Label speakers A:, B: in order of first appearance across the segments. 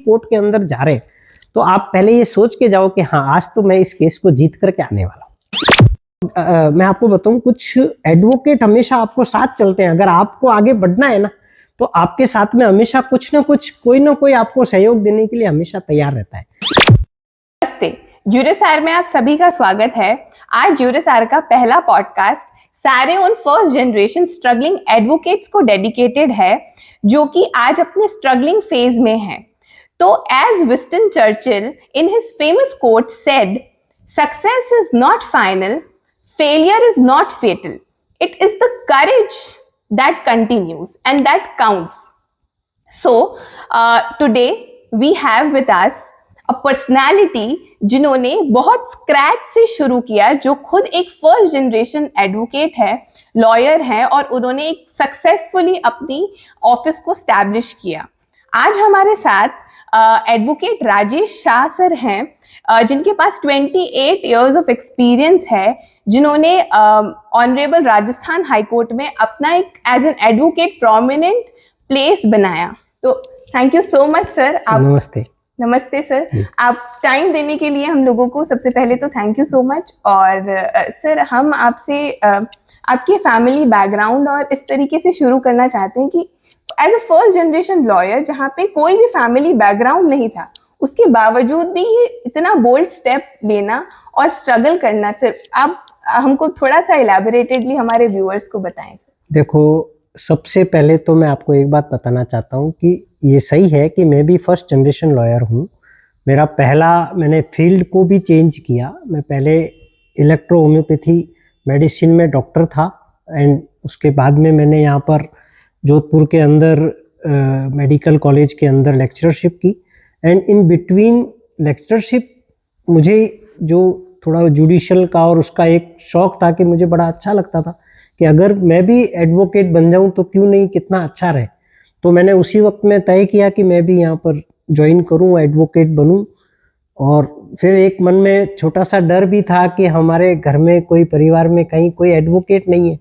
A: Court के अंदर जा रहे हैं तो आप पहले ये सोच के जाओ कि हाँ आज तो मैं इस केस को जीत करके आने वाला हूँ। मैं आपको बताऊं, कुछ एडवोकेट हमेशा आपको साथ चलते हैं। अगर आपको आगे बढ़ना है ना तो आपके साथ में हमेशा कुछ ना कुछ, कोई ना कोई आपको सहयोग देने के लिए हमेशा तैयार रहता है।
B: नमस्ते, ज्यूरिसार में आप सभी का स्वागत है। आज ज्यूरिसार का पहला पॉडकास्ट सारे उन फर्स्ट जनरेशन स्ट्रगलिंग एडवोकेट्स को डेडिकेटेड है जो कि आज अपने स्ट्रगलिंग फेज में हैं। तो as Winston Churchill in his famous quote said, success is not final, failure is not fatal. It is the courage that continues and that counts. So today we have with us a personality जिन्होंने बहुत scratch से शुरू किया, जो खुद एक first generation advocate है, lawyer है और उन्होंने एक सक्सेसफुली अपनी ऑफिस को स्टैब्लिश किया। आज हमारे साथ एडवोकेट राजेश शाह सर हैं, जिनके पास 28 इयर्स ऑफ एक्सपीरियंस है, जिन्होंने ऑनरेबल राजस्थान हाई कोर्ट में अपना एक as an advocate prominent place बनाया। तो thank you so much sir. आप नमस्ते सर, आप टाइम देने के लिए हम लोगों को सबसे पहले तो थैंक यू सो मच। और सर हम आपसे आपके फैमिली बैकग्राउंड और इस तरीके से शुरू करना चाहते हैं कि as a first generation lawyer जहाँ पे कोई भी फैमिली बैकग्राउंड नहीं था, उसके बावजूद भी ये इतना बोल्ड स्टेप लेना और स्ट्रगल करना, सर आप हमको थोड़ा सा इलैबोरेटेडली हमारे व्यूअर्स को बताएं सर।
A: देखो, सबसे पहले तो मैं आपको एक बात बताना चाहता हूँ कि ये सही है कि मैं भी फर्स्ट जनरेशन लॉयर हूँ। मैंने फील्ड को भी चेंज किया। मैं पहले इलेक्ट्रो होम्योपैथी मेडिसिन में डॉक्टर था एंड उसके बाद में मैंने यहाँ पर जोधपुर के अंदर मेडिकल कॉलेज के अंदर लेक्चरशिप की। एंड इन बिटवीन लेक्चरशिप मुझे जो थोड़ा जुडिशल का और उसका एक शौक़ था कि मुझे बड़ा अच्छा लगता था कि अगर मैं भी एडवोकेट बन जाऊं तो क्यों नहीं, कितना अच्छा रहे। तो मैंने उसी वक्त में तय किया कि मैं भी यहाँ पर ज्वाइन करूँ, एडवोकेट बनूँ। और फिर एक मन में छोटा सा डर भी था कि हमारे घर में कोई, परिवार में कहीं कोई एडवोकेट नहीं है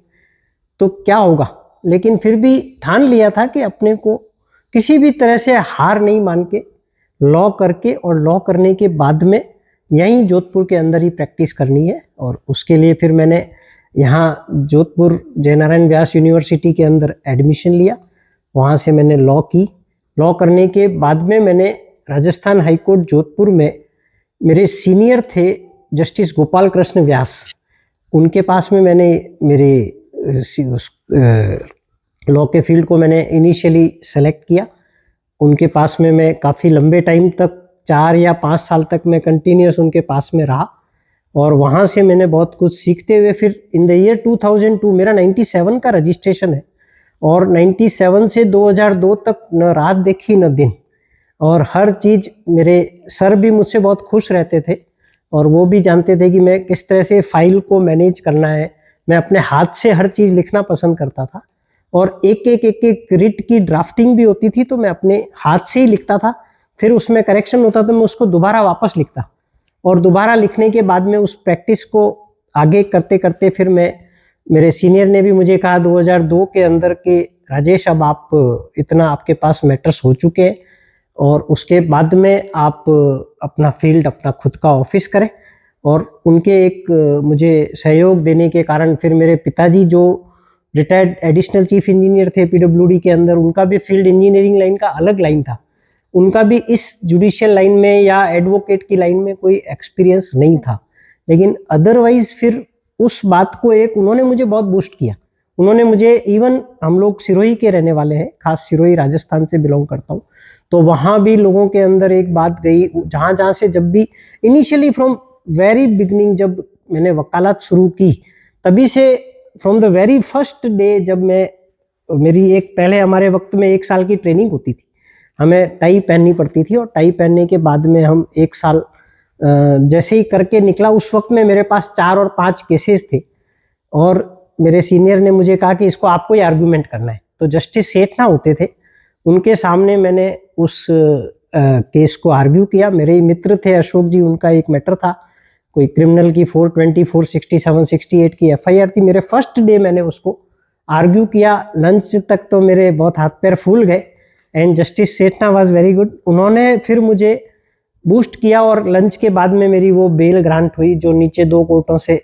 A: तो क्या होगा। लेकिन फिर भी ठान लिया था कि अपने को किसी भी तरह से हार नहीं मान के लॉ करके, और लॉ करने के बाद में यहीं जोधपुर के अंदर ही प्रैक्टिस करनी है। और उसके लिए फिर मैंने यहाँ जोधपुर जयनारायण व्यास यूनिवर्सिटी के अंदर एडमिशन लिया। वहाँ से मैंने लॉ की। लॉ करने के बाद में मैंने राजस्थान हाई कोर्ट जोधपुर में, मेरे सीनियर थे जस्टिस गोपाल कृष्ण व्यास, उनके पास में मैंने मेरे लॉ के फील्ड को मैंने इनिशियली सेलेक्ट किया। उनके पास में मैं काफ़ी लंबे टाइम तक, 4 या 5 साल तक मैं कंटिन्यूस उनके पास में रहा। और वहाँ से मैंने बहुत कुछ सीखते हुए फिर इन द ईयर 2002, मेरा 97 का रजिस्ट्रेशन है, और 97 से 2002 तक न रात देखी न दिन, और हर चीज़, मेरे सर भी मुझसे बहुत खुश रहते थे और वो भी जानते थे कि मैं किस तरह से फाइल को मैनेज करना है। मैं अपने हाथ से हर चीज़ लिखना पसंद करता था, और एक रिट की ड्राफ्टिंग भी होती थी तो मैं अपने हाथ से ही लिखता था। फिर उसमें करेक्शन होता तो मैं उसको दोबारा वापस लिखता, और दोबारा लिखने के बाद में उस प्रैक्टिस को आगे करते करते फिर मेरे सीनियर ने भी मुझे कहा 2002 के अंदर कि राजेश, अब आप इतना, आपके पास मैटर्स हो चुके हैं और उसके बाद में आप अपना फील्ड, अपना खुद का ऑफिस करें। और उनके एक मुझे सहयोग देने के कारण फिर मेरे पिताजी, जो रिटायर्ड एडिशनल चीफ इंजीनियर थे पीडब्ल्यूडी के अंदर, उनका भी फील्ड इंजीनियरिंग लाइन का अलग लाइन था, उनका भी इस जुडिशियल लाइन में या एडवोकेट की लाइन में कोई एक्सपीरियंस नहीं था। लेकिन अदरवाइज फिर उस बात को उन्होंने मुझे बहुत बूस्ट किया। उन्होंने मुझे, इवन हम लोग सिरोही के रहने वाले हैं, खास सिरोही राजस्थान से बिलोंग करता हूँ, तो वहाँ भी लोगों के अंदर एक बात गई, जहाँ से जब भी इनिशियली फ्रॉम वेरी बिगनिंग, जब मैंने वकालत शुरू की, तभी से from the very first day, जब मेरी पहले हमारे वक्त में 1 साल की ट्रेनिंग होती थी, हमें टाई पहननी पड़ती थी, और टाई पहनने के बाद में हम 1 साल जैसे ही करके निकला, उस वक्त में मेरे पास 4 और 5 केसेस थे, और मेरे सीनियर ने मुझे कहा कि इसको आपको ही आर्गूमेंट करना है। तो जस्टिस सेठ ना होते थे, उनके सामने मैंने उस केस को आर्ग्यू किया। मेरे ही मित्र थे अशोक जी, उनका एक मैटर था, कोई क्रिमिनल की 420, 467, 68 की FIR थी। मेरे फर्स्ट डे मैंने उसको आर्ग्यू किया। लंच तक तो मेरे बहुत हाथ पैर फूल गए, and justice Sethna was very good. उन्होंने फिर मुझे बूस्ट किया और लंच के बाद में मेरी वो बेल ग्रांट हुई जो नीचे 2 कोर्टों से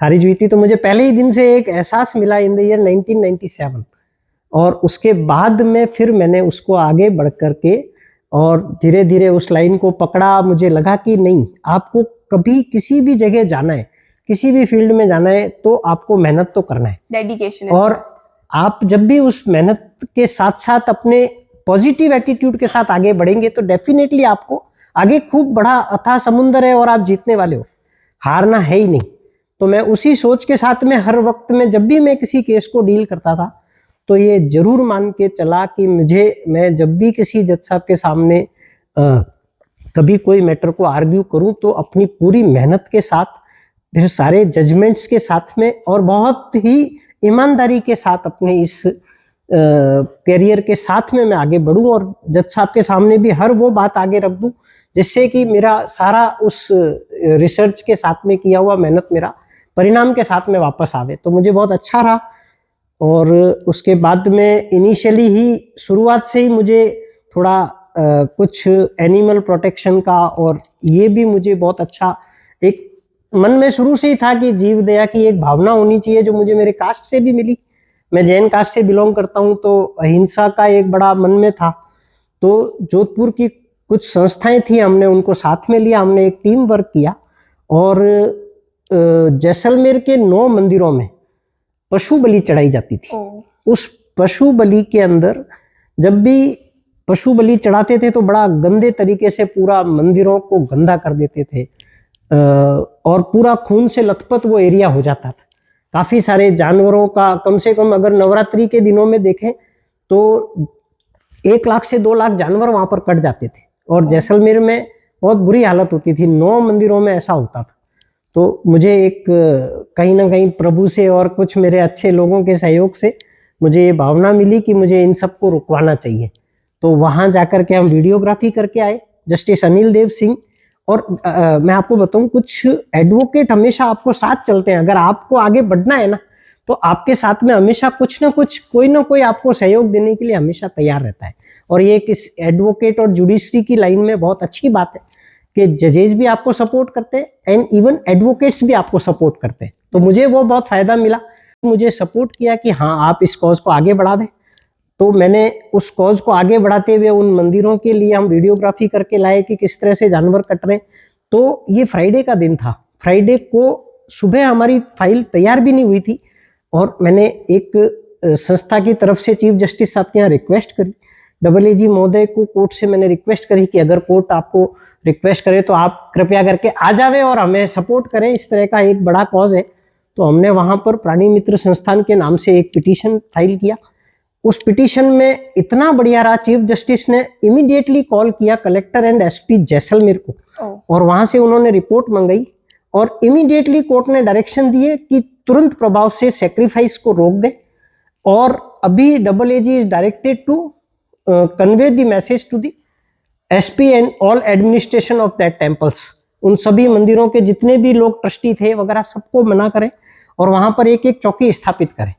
A: खारिज हुई थी। तो मुझे पहले ही दिन से एक एहसास मिला इन द ईयर 1997, और उसके बाद में फिर मैंने उसको आगे बढ़ करके और धीरे धीरे उस लाइन को पकड़ा। मुझे लगा कि नहीं, आपको कभी किसी भी जगह जाना है, किसी भी फील्ड में जाना है तो आपको मेहनत तो करना है,
B: डेडिकेशन।
A: और आप जब भी उस मेहनत के साथ साथ अपने पॉजिटिव एटीट्यूड के साथ आगे बढ़ेंगे तो डेफिनेटली आपको आगे खूब बड़ा अथाह समुंदर है और आप जीतने वाले हो, हारना है ही नहीं। तो मैं उसी सोच के साथ में हर वक्त में जब भी मैं किसी केस को डील करता था तो ये जरूर मान के चला कि मैं जब भी किसी जज साहब के सामने कभी कोई मैटर को आर्ग्यू करूं तो अपनी पूरी मेहनत के साथ, फिर सारे जजमेंट्स के साथ में और बहुत ही ईमानदारी के साथ अपने इस करियर के साथ में मैं आगे बढ़ूं और जज साहब के सामने भी हर वो बात आगे रख दूं जिससे कि मेरा सारा उस रिसर्च के साथ में किया हुआ मेहनत मेरा परिणाम के साथ में वापस आवे। तो मुझे बहुत अच्छा रहा। और उसके बाद में इनिशियली ही शुरुआत से ही मुझे थोड़ा कुछ एनिमल प्रोटेक्शन का, और ये भी मुझे बहुत अच्छा एक मन में शुरू से ही था कि जीव दया की एक भावना होनी चाहिए जो मुझे मेरे कास्ट से भी मिली। मैं जैन कास्ट से बिलोंग करता हूँ तो अहिंसा का एक बड़ा मन में था। तो जोधपुर की कुछ संस्थाएं थी, हमने उनको साथ में लिया, हमने एक टीम वर्क किया और जैसलमेर के 9 मंदिरों में पशु बलि चढ़ाई जाती थी। उस पशु बलि के अंदर जब भी पशु बलि चढ़ाते थे तो बड़ा गंदे तरीके से पूरा मंदिरों को गंदा कर देते थे और पूरा खून से लथपथ वो एरिया हो जाता था। काफी सारे जानवरों का, कम से कम अगर नवरात्रि के दिनों में देखें तो 1 लाख से 2 लाख जानवर वहां पर कट जाते थे और जैसलमेर में बहुत बुरी हालत होती थी। 9 मंदिरों में ऐसा होता था। तो मुझे एक कहीं ना कहीं प्रभु से और कुछ मेरे अच्छे लोगों के सहयोग से मुझे ये भावना मिली कि मुझे इन सबको रुकवाना चाहिए। तो वहां जाकर के हम वीडियोग्राफी करके आए, जस्टिस अनिल देव सिंह। और मैं आपको बताऊं, कुछ एडवोकेट हमेशा आपको साथ चलते हैं। अगर आपको आगे बढ़ना है ना तो आपके साथ में हमेशा कुछ ना कुछ, कोई ना कोई आपको सहयोग देने के लिए हमेशा तैयार रहता है। और ये किस एडवोकेट और जुडिशरी की लाइन में बहुत अच्छी बात है कि जजेज भी आपको सपोर्ट करते हैं एंड इवन एडवोकेट्स भी आपको सपोर्ट करते हैं। तो मुझे वो बहुत फायदा मिला, मुझे सपोर्ट किया कि हाँ आप इस कॉज को आगे बढ़ा दें। तो मैंने उस कॉज को आगे बढ़ाते हुए उन मंदिरों के लिए हम वीडियोग्राफी करके लाए कि किस तरह से जानवर कट रहे। तो ये फ्राइडे का दिन था। फ्राइडे को सुबह हमारी फाइल तैयार भी नहीं हुई थी और मैंने एक संस्था की तरफ से चीफ जस्टिस साहब के यहाँ रिक्वेस्ट करी, AAG महोदय को कोर्ट से मैंने रिक्वेस्ट करी कि अगर कोर्ट आपको रिक्वेस्ट करे तो आप कृपया करके आ जावे और हमें सपोर्ट करें, इस तरह का एक बड़ा कॉज है। तो हमने वहां पर प्राणी मित्र संस्थान के नाम से एक पिटीशन फाइल किया। उस पिटीशन में इतना बढ़िया रहा, चीफ जस्टिस ने इमीडिएटली कॉल किया कलेक्टर एंड SP जैसलमेर को और वहां से उन्होंने रिपोर्ट मंगाई और इमीडिएटली कोर्ट ने डायरेक्शन दिए कि तुरंत प्रभाव से सैक्रिफाइस को रोक दे। और अभी AAG is directed to convey the message to the SP and all administration of that temples. उन सभी मंदिरों के जितने भी लोग ट्रस्टी थे वगैरह सबको मना करें और वहां पर एक एक चौकी स्थापित करें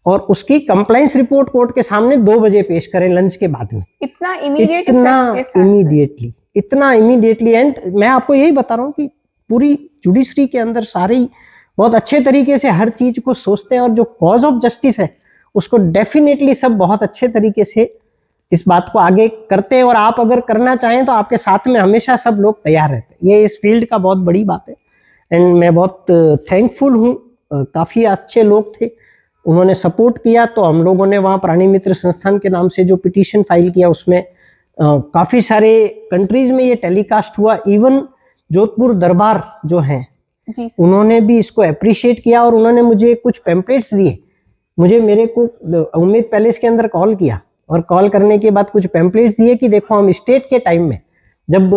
A: और उसकी कंप्लायंस रिपोर्ट कोर्ट के सामने 2 बजे पेश करें लंच के बाद में।
B: इतना
A: इमीडिएटली एंड मैं आपको यही बता रहा हूँ कि पूरी जुडिशरी के अंदर सारे ही बहुत अच्छे तरीके से हर चीज को सोचते हैं और जो कॉज ऑफ जस्टिस है उसको डेफिनेटली सब बहुत अच्छे तरीके से इस बात को आगे करते हैं। और आप अगर करना चाहें तो आपके साथ में हमेशा सब लोग तैयार रहते हैं। ये इस फील्ड का बहुत बड़ी बात है एंड मैं बहुत थैंकफुल हूँ। काफ़ी अच्छे लोग थे, उन्होंने सपोर्ट किया। तो हम लोगों ने वहाँ प्राणी मित्र संस्थान के नाम से जो पिटीशन फाइल किया उसमें काफ़ी सारे कंट्रीज में ये टेलीकास्ट हुआ। इवन जोधपुर दरबार जो है उन्होंने भी इसको अप्रिशिएट किया और उन्होंने मुझे कुछ पैम्पलेट्स दिए। मेरे को उम्मीद पैलेस के अंदर कॉल किया और कॉल करने के बाद कुछ पैम्पलेट्स दिए कि देखो हम स्टेट के टाइम में जब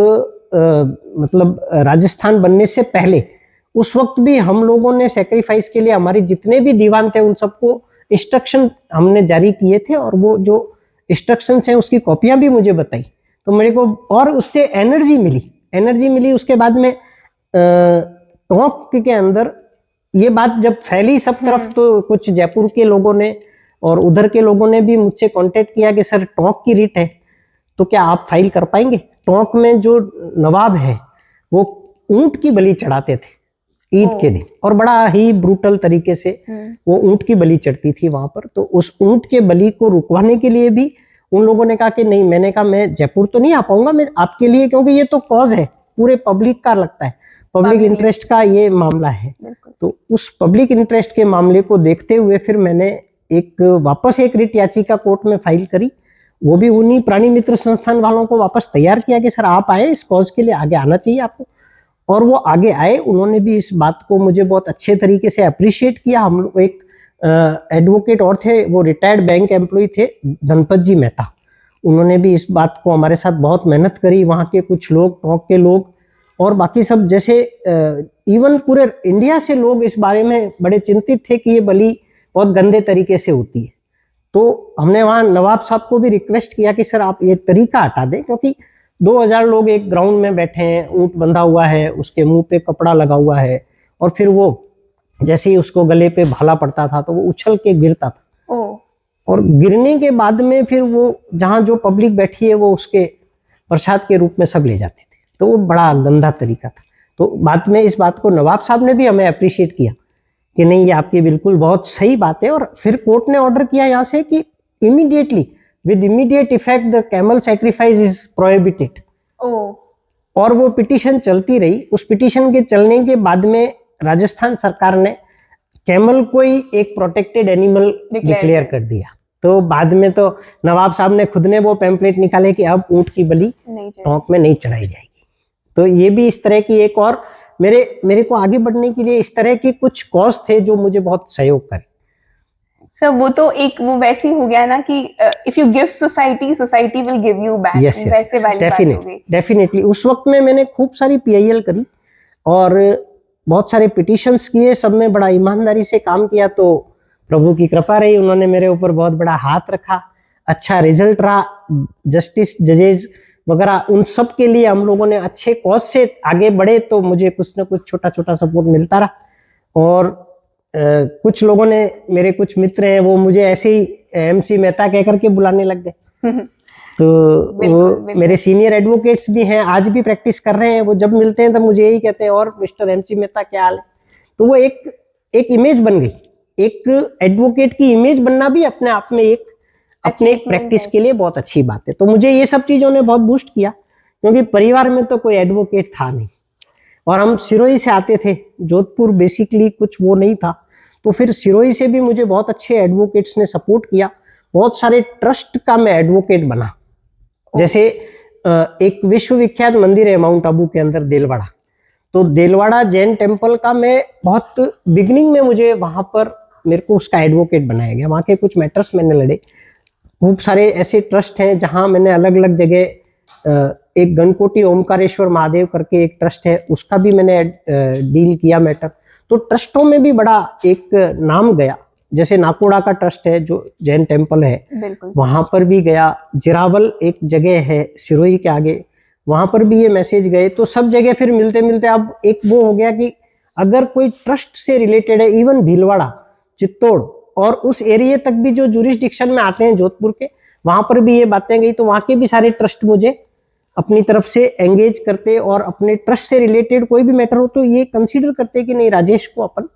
A: मतलब राजस्थान बनने से पहले उस वक्त भी हम लोगों ने सेक्रीफाइस के लिए हमारे जितने भी दीवान थे उन सबको इंस्ट्रक्शन हमने जारी किए थे और वो जो इंस्ट्रक्शंस हैं उसकी कॉपियां भी मुझे बताई। तो मेरे को और उससे एनर्जी मिली। उसके बाद में टोंक के अंदर ये बात जब फैली सब तरफ तो कुछ जयपुर के लोगों ने और उधर के लोगों ने भी मुझसे कांटेक्ट किया कि सर टोंक की रिट है तो क्या आप फाइल कर पाएंगे। टोंक में जो नवाब है वो ऊंट की बलि चढ़ाते थे ईद के दिन, और बड़ा ही ब्रूटल तरीके से वो ऊंट की बलि चढ़ती थी वहां पर। तो उस ऊंट के बलि को रुकवाने के लिए भी उन लोगों ने कहा कि नहीं, मैंने कहा मैं जयपुर तो नहीं आ पाऊंगा मैं आपके लिए, क्योंकि ये तो कॉज है पूरे पब्लिक का, लगता है पब्लिक इंटरेस्ट का ये मामला है। तो उस पब्लिक इंटरेस्ट के मामले को देखते हुए फिर मैंने वापस एक रिट याचिका कोर्ट में फाइल करी। वो भी उन्हीं प्राणी मित्र संस्थान वालों को वापस तैयार किया कि सर आप आए, इस कॉज के लिए आगे आना चाहिए आपको। और वो आगे आए, उन्होंने भी इस बात को मुझे बहुत अच्छे तरीके से अप्रिशिएट किया। हम लोग एक एडवोकेट और थे, वो रिटायर्ड बैंक एम्प्लॉय थे, धनपत जी मेहता, उन्होंने भी इस बात को हमारे साथ बहुत मेहनत करी। वहाँ के कुछ लोग, टोंक के लोग और बाकी सब, जैसे इवन पूरे इंडिया से लोग इस बारे में बड़े चिंतित थे कि ये बलि बहुत गंदे तरीके से होती है। तो हमने वहाँ नवाब साहब को भी रिक्वेस्ट किया कि सर आप ये तरीका हटा दें, क्योंकि 2000 लोग एक ग्राउंड में बैठे हैं, ऊंट बंधा हुआ है, उसके मुंह पे कपड़ा लगा हुआ है, और फिर वो जैसे ही उसको गले पे भाला पड़ता था तो वो उछल के गिरता था। और गिरने के बाद में फिर वो जहाँ जो पब्लिक बैठी है वो उसके प्रसाद के रूप में सब ले जाते थे। तो वो बड़ा गंदा तरीका था। तो बाद में इस बात को नवाब साहब ने भी हमें अप्रिशिएट किया कि नहीं, ये आपकी बिल्कुल बहुत सही बात है। और फिर कोर्ट ने ऑर्डर किया यहाँ से कि immediately with immediate effect the camel sacrifice is prohibited. और वो पिटीशन चलती रही। उस पिटीशन के चलने के बाद में राजस्थान सरकार ने कैमल को ही एक प्रोटेक्टेड एनिमल डिक्लेयर कर दिया। तो बाद में तो नवाब साहब ने खुद ने वो पैम्पलेट निकाले कि अब ऊंट की बलि टोंक में नहीं चढ़ाई जाएगी। तो ये भी इस तरह की एक और मेरे को आगे बढ़ने के लिए इस तरह के कुछ कॉज थे जो मुझे बहुत सहयोग करे।
B: सर वो तो एक वो वैसे ही हो गया ना कि if you give society, society will give you back. वैसे वाली बात हो गई। डेफिनेटली उस वक्त में मैंने खूब सारी PIL करी और बहुत सारे पिटिशंस किए, सब में बड़ा ईमानदारी से काम किया। तो प्रभु की कृपा रही, उन्होंने मेरे ऊपर बहुत बड़ा हाथ रखा, अच्छा रिजल्ट रहा। जस्टिस, जजेज वगैरह उन सब के लिए हम लोगों ने अच्छे कॉज से आगे बढ़े, तो मुझे कुछ ना कुछ छोटा छोटा सपोर्ट मिलता रहा। और कुछ लोगों ने, मेरे कुछ मित्र हैं, वो मुझे ऐसे ही MC मेहता कह करके बुलाने लग गए। तो वो मेरे सीनियर एडवोकेट्स भी हैं, आज भी प्रैक्टिस कर रहे हैं। वो जब मिलते हैं तब मुझे यही कहते हैं, और मिस्टर MC मेहता क्या हाल है। तो वो एक इमेज बन गई। एक एडवोकेट की इमेज बनना भी अपने आप में एक अपने प्रैक्टिस के लिए बहुत अच्छी बात है। तो मुझे ये सब चीजों ने बहुत बूस्ट किया, क्योंकि परिवार में तो कोई एडवोकेट था नहीं और हम सिरोही से आते थे। जोधपुर बेसिकली कुछ वो नहीं था। तो फिर सिरोही से भी मुझे बहुत अच्छे एडवोकेट्स ने सपोर्ट किया। बहुत सारे ट्रस्ट का मैं एडवोकेट बना। जैसे एक विश्वविख्यात मंदिर है माउंट आबू के अंदर, देलवाड़ा। तो देलवाड़ा जैन टेम्पल का मैं बहुत बिगिनिंग में मुझे वहां पर मेरे को उसका एडवोकेट बनाया गया। वहाँ के कुछ मैटर्स मैंने लड़े। खूब सारे ऐसे ट्रस्ट हैं जहाँ मैंने अलग अलग जगह, एक गणकोटी ओमकारेश्वर महादेव करके एक ट्रस्ट है, उसका भी मैंने डील किया मैटर। तो ट्रस्टों में भी बड़ा एक नाम गया। जैसे नाकोड़ा का ट्रस्ट है जो जैन टेम्पल है, वहां पर भी गया। जिरावल एक जगह है सिरोही के आगे, वहां पर भी ये मैसेज गए। तो सब जगह फिर मिलते मिलते अब एक वो हो गया कि अगर कोई ट्रस्ट से रिलेटेड है, इवन भीलवाड़ा, चित्तौड़ और उस एरिया तक भी जो जुरिस्डिक्शन में आते हैं जोधपुर के, वहां पर भी ये बातें गई। तो वहां के भी सारे ट्रस्ट मुझे अपनी तरफ से एंगेज करते और अपने ट्रस्ट से रिलेटेड कोई भी मैटर हो तो ये कंसीडर करते कि नहीं, राजेश को अपन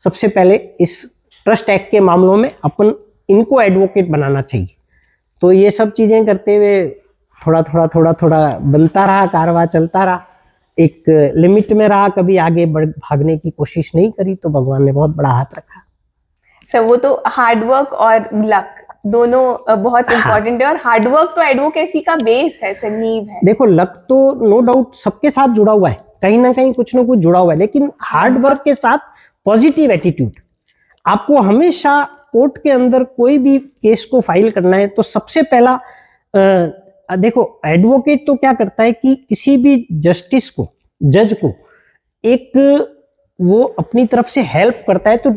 B: सबसे पहले इस ट्रस्ट एक्ट के मामलों में अपन इनको एडवोकेट बनाना चाहिए। तो ये सब चीजें करते हुए थोड़ा थोड़ा बनता रहा, कारवा चलता रहा, एक लिमिट में रहा, कभी आगे भागने की कोशिश नहीं करी। तो भगवान ने बहुत बड़ा हाथ रखा। सर वो तो हार्डवर्क और लक दोनों बहुत इंपॉर्टेंट है। और हार्डवर्क तो एडवोकेसी का बेस है, सर, नींव है।
A: देखो, लक तो नो डाउट सबके साथ जुड़ा हुआ है, कहीं ना कहीं कुछ ना कुछ जुड़ा हुआ है, लेकिन हार्डवर्क के साथ पॉजिटिव एटीट्यूड। आपको हमेशा कोर्ट के अंदर कोई भी केस को फाइल करना है तो सबसे पहला देखो, एडवोकेट तो क्या करता है कि किसी भी जस्टिस को, जज को एक वो अपनी तरफ से हेल्प करता है टू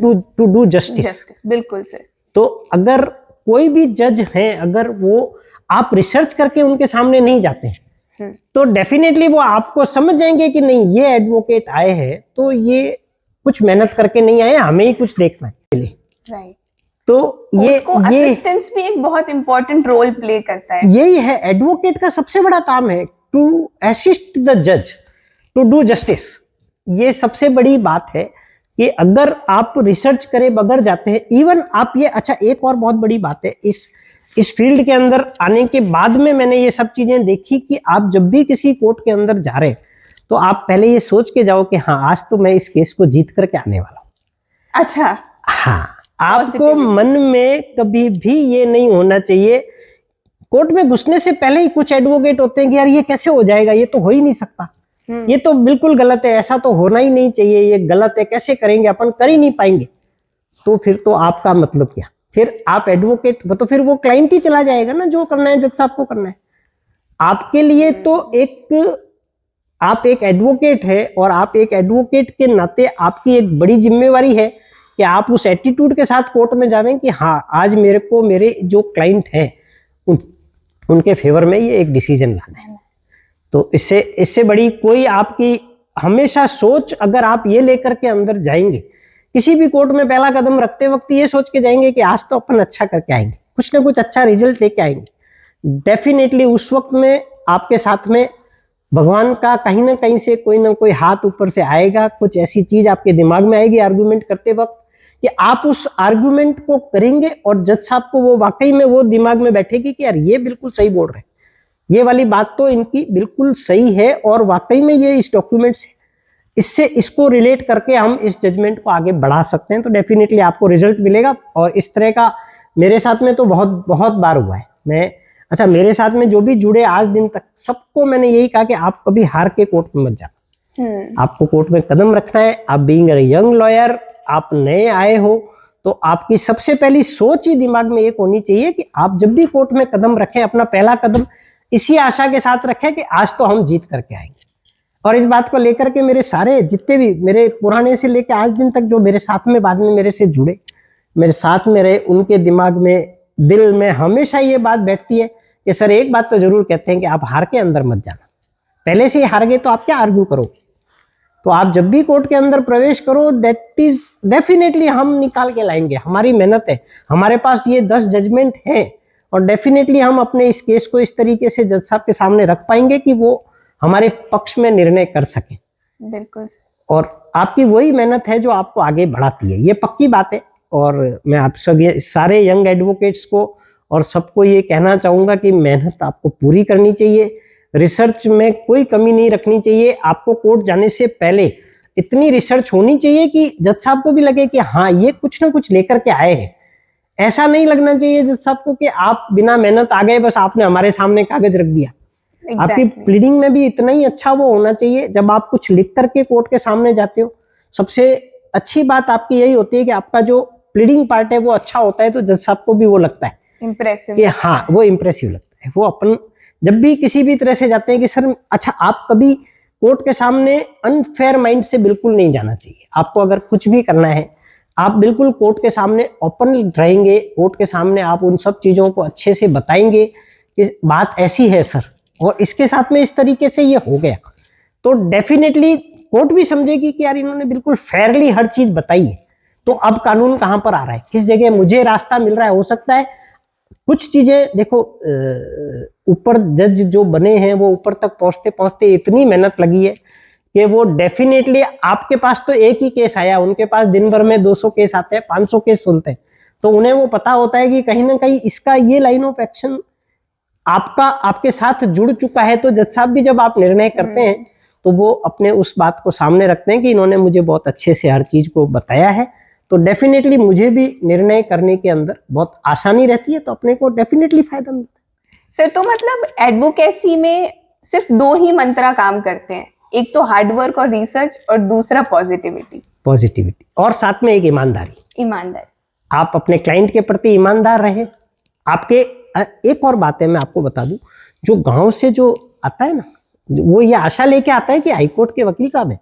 A: डू जस्टिस।
B: बिल्कुल सर।
A: तो अगर कोई भी जज हैं, अगर वो आप रिसर्च करके उनके सामने नहीं जाते हैं तो डेफिनेटली वो आपको समझ जाएंगे कि नहीं, ये एडवोकेट आए हैं तो ये कुछ मेहनत करके नहीं आए, हमें ही कुछ देखना है।
B: राइट।
A: तो ये
B: असिस्टेंस भी एक बहुत इंपॉर्टेंट रोल प्ले करता है।
A: यही है एडवोकेट का सबसे बड़ा काम है, टू असिस्ट द जज टू डू जस्टिस। ये सबसे बड़ी बात है कि अगर आप रिसर्च करे बगैर जाते हैं, इवन आप ये, अच्छा एक और बहुत बड़ी बात है इस फील्ड के अंदर आने के बाद में मैंने ये सब चीजें देखी कि आप जब भी किसी कोर्ट के अंदर जा रहे हैं तो आप पहले ये सोच के जाओ कि हाँ आज तो मैं इस केस को जीत करके आने वाला हूं।
B: अच्छा,
A: हाँ, आपको मन में कभी भी ये नहीं होना चाहिए। कोर्ट में घुसने से पहले ही कुछ एडवोकेट होते हैं कि यार ये कैसे हो जाएगा, ये तो हो ही नहीं सकता, ये तो बिल्कुल गलत है, ऐसा तो होना ही नहीं चाहिए, ये गलत है, कैसे करेंगे, अपन कर ही नहीं पाएंगे। तो फिर तो आपका मतलब क्या, फिर आप एडवोकेट, तो फिर वो क्लाइंट ही चला जाएगा ना, जो करना है जज साहब को करना है। आपके लिए तो आप एक एडवोकेट है, और आप एक एडवोकेट के नाते आपकी एक बड़ी जिम्मेवारी है कि आप उस एटीट्यूड के साथ कोर्ट में जावें कि हाँ आज मेरे को मेरे जो क्लाइंट हैं उनके फेवर में ये एक डिसीजन लाना है। तो इससे बड़ी कोई आपकी हमेशा सोच, अगर आप ये लेकर के अंदर जाएंगे किसी भी कोर्ट में, पहला कदम रखते वक्त ये सोच के जाएंगे कि आज तो अपन अच्छा करके आएंगे, कुछ ना कुछ अच्छा रिजल्ट लेके आएंगे, डेफिनेटली उस वक्त में आपके साथ में भगवान का कहीं ना कहीं से कोई ना कोई हाथ ऊपर से आएगा। कुछ ऐसी चीज आपके दिमाग में आएगी आर्गुमेंट करते वक्त कि आप उस आर्गुमेंट को करेंगे और जज साहब को वो वाकई में वो दिमाग में बैठेगी कि यार ये बिल्कुल सही बोल रहे हैं, ये वाली बात तो इनकी बिल्कुल सही है और वाकई में ये इस डॉक्यूमेंट से इससे इसको रिलेट करके हम इस जजमेंट को आगे बढ़ा सकते हैं। तो डेफिनेटली आपको रिजल्ट मिलेगा। और इस तरह का मेरे साथ में तो बहुत बहुत बार हुआ है। अच्छा, मेरे साथ में जो भी जुड़े आज दिन तक, सबको मैंने यही कहा कि आप कभी हार के कोर्ट में मत जाना, आपको कोर्ट में कदम रखना है। आप बीइंग अ यंग लॉयर, आप नए आए हो, तो आपकी सबसे पहली सोच ही दिमाग में एक होनी चाहिए कि आप जब भी कोर्ट में कदम रखें, अपना पहला कदम इसी आशा के साथ रखें कि आज तो हम जीत करके आएंगे। और इस बात को लेकर के मेरे सारे जितने भी मेरे पुराने से लेकर आज दिन तक जो मेरे साथ में बाद में मेरे से जुड़े, मेरे साथ में रहे, उनके दिमाग में, दिल में हमेशा ये बात बैठती है कि सर एक बात तो जरूर कहते हैं कि आप हार के अंदर मत जाना। पहले से ही हार गए तो आप क्या आर्ग्यू करोगे। तो आप जब भी कोर्ट के अंदर प्रवेश करो, दैट इज डेफिनेटली हम निकाल के लाएंगे, हमारी मेहनत है, हमारे पास ये 10 जजमेंट हैं और डेफिनेटली हम अपने इस केस को इस तरीके से जज साहब के सामने रख पाएंगे कि वो हमारे पक्ष में निर्णय कर सके।
B: बिल्कुल।
A: और आपकी वही मेहनत है जो आपको आगे बढ़ाती है, ये पक्की बात है। और मैं आप सब ये सारे यंग एडवोकेट्स को और सबको ये कहना चाहूंगा कि मेहनत आपको पूरी करनी चाहिए, रिसर्च में कोई कमी नहीं रखनी चाहिए। आपको कोर्ट जाने से पहले इतनी रिसर्च होनी चाहिए कि जज साहब को भी लगे कि हाँ ये कुछ ना कुछ लेकर के आए हैं। ऐसा नहीं लगना चाहिए जज साहब को कि आप बिना मेहनत आ गए, बस आपने हमारे सामने कागज रख दिया। आपकी प्लीडिंग में भी इतना ही अच्छा वो होना चाहिए। जब आप कुछ लिख करके कोर्ट के सामने जाते हो, सबसे अच्छी बात आपकी यही होती है कि आपका जो प्लीडिंग पार्ट है वो अच्छा होता है, तो जज साहब को भी वो लगता है
B: इम्प्रेसिव
A: कि हाँ वो इम्प्रेसिव लगता है। वो अपन जब भी किसी भी तरह से जाते हैं कि सर अच्छा, आप कभी कोर्ट के सामने अनफेयर माइंड से बिल्कुल नहीं जाना चाहिए। आपको अगर कुछ भी करना है, आप बिल्कुल कोर्ट के सामने ओपन रहेंगे, कोर्ट के सामने आप उन सब चीजों को अच्छे से बताएंगे कि बात ऐसी है सर, और इसके साथ में इस तरीके से ये हो गया, तो डेफिनेटली कोर्ट भी समझेगी कि यार इन्होंने बिल्कुल फेयरली हर चीज बताई है। तो अब कानून कहां पर आ रहा है, किस जगह मुझे रास्ता मिल रहा है। हो सकता है कुछ चीजें, देखो ऊपर जज जो बने हैं वो ऊपर तक पहुंचते पहुंचते इतनी मेहनत लगी है कि वो डेफिनेटली, आपके पास तो एक ही केस आया, उनके पास दिन भर में 200 केस आते हैं, 500 केस सुनते हैं, तो उन्हें वो पता होता है कि कहीं ना कहीं इसका ये लाइन ऑफ एक्शन आपके साथ जुड़ चुका है। तो जज साहब भी जब आप निर्णय करते हैं तो वो अपने उस बात को सामने रखते हैं कि इन्होंने मुझे बहुत अच्छे से हर चीज को बताया है, तो डेफिनेटली मुझे भी निर्णय करने के अंदर बहुत आसानी रहती है, तो अपने को डेफिनेटली फायदा मिलता है।
B: सर, तो मतलब एडवोकेसी में सिर्फ 2 ही मंत्रा काम करते हैं, एक तो हार्डवर्क और रिसर्च, और दूसरा पॉजिटिविटी
A: और साथ में एक ईमानदारी। आप अपने क्लाइंट के प्रति ईमानदार रहे। आपके एक और बात है, मैं आपको बता दूं, जो गांव से जो आता है ना, वो ये आशा लेके आता है कि हाईकोर्ट के वकील साहब है,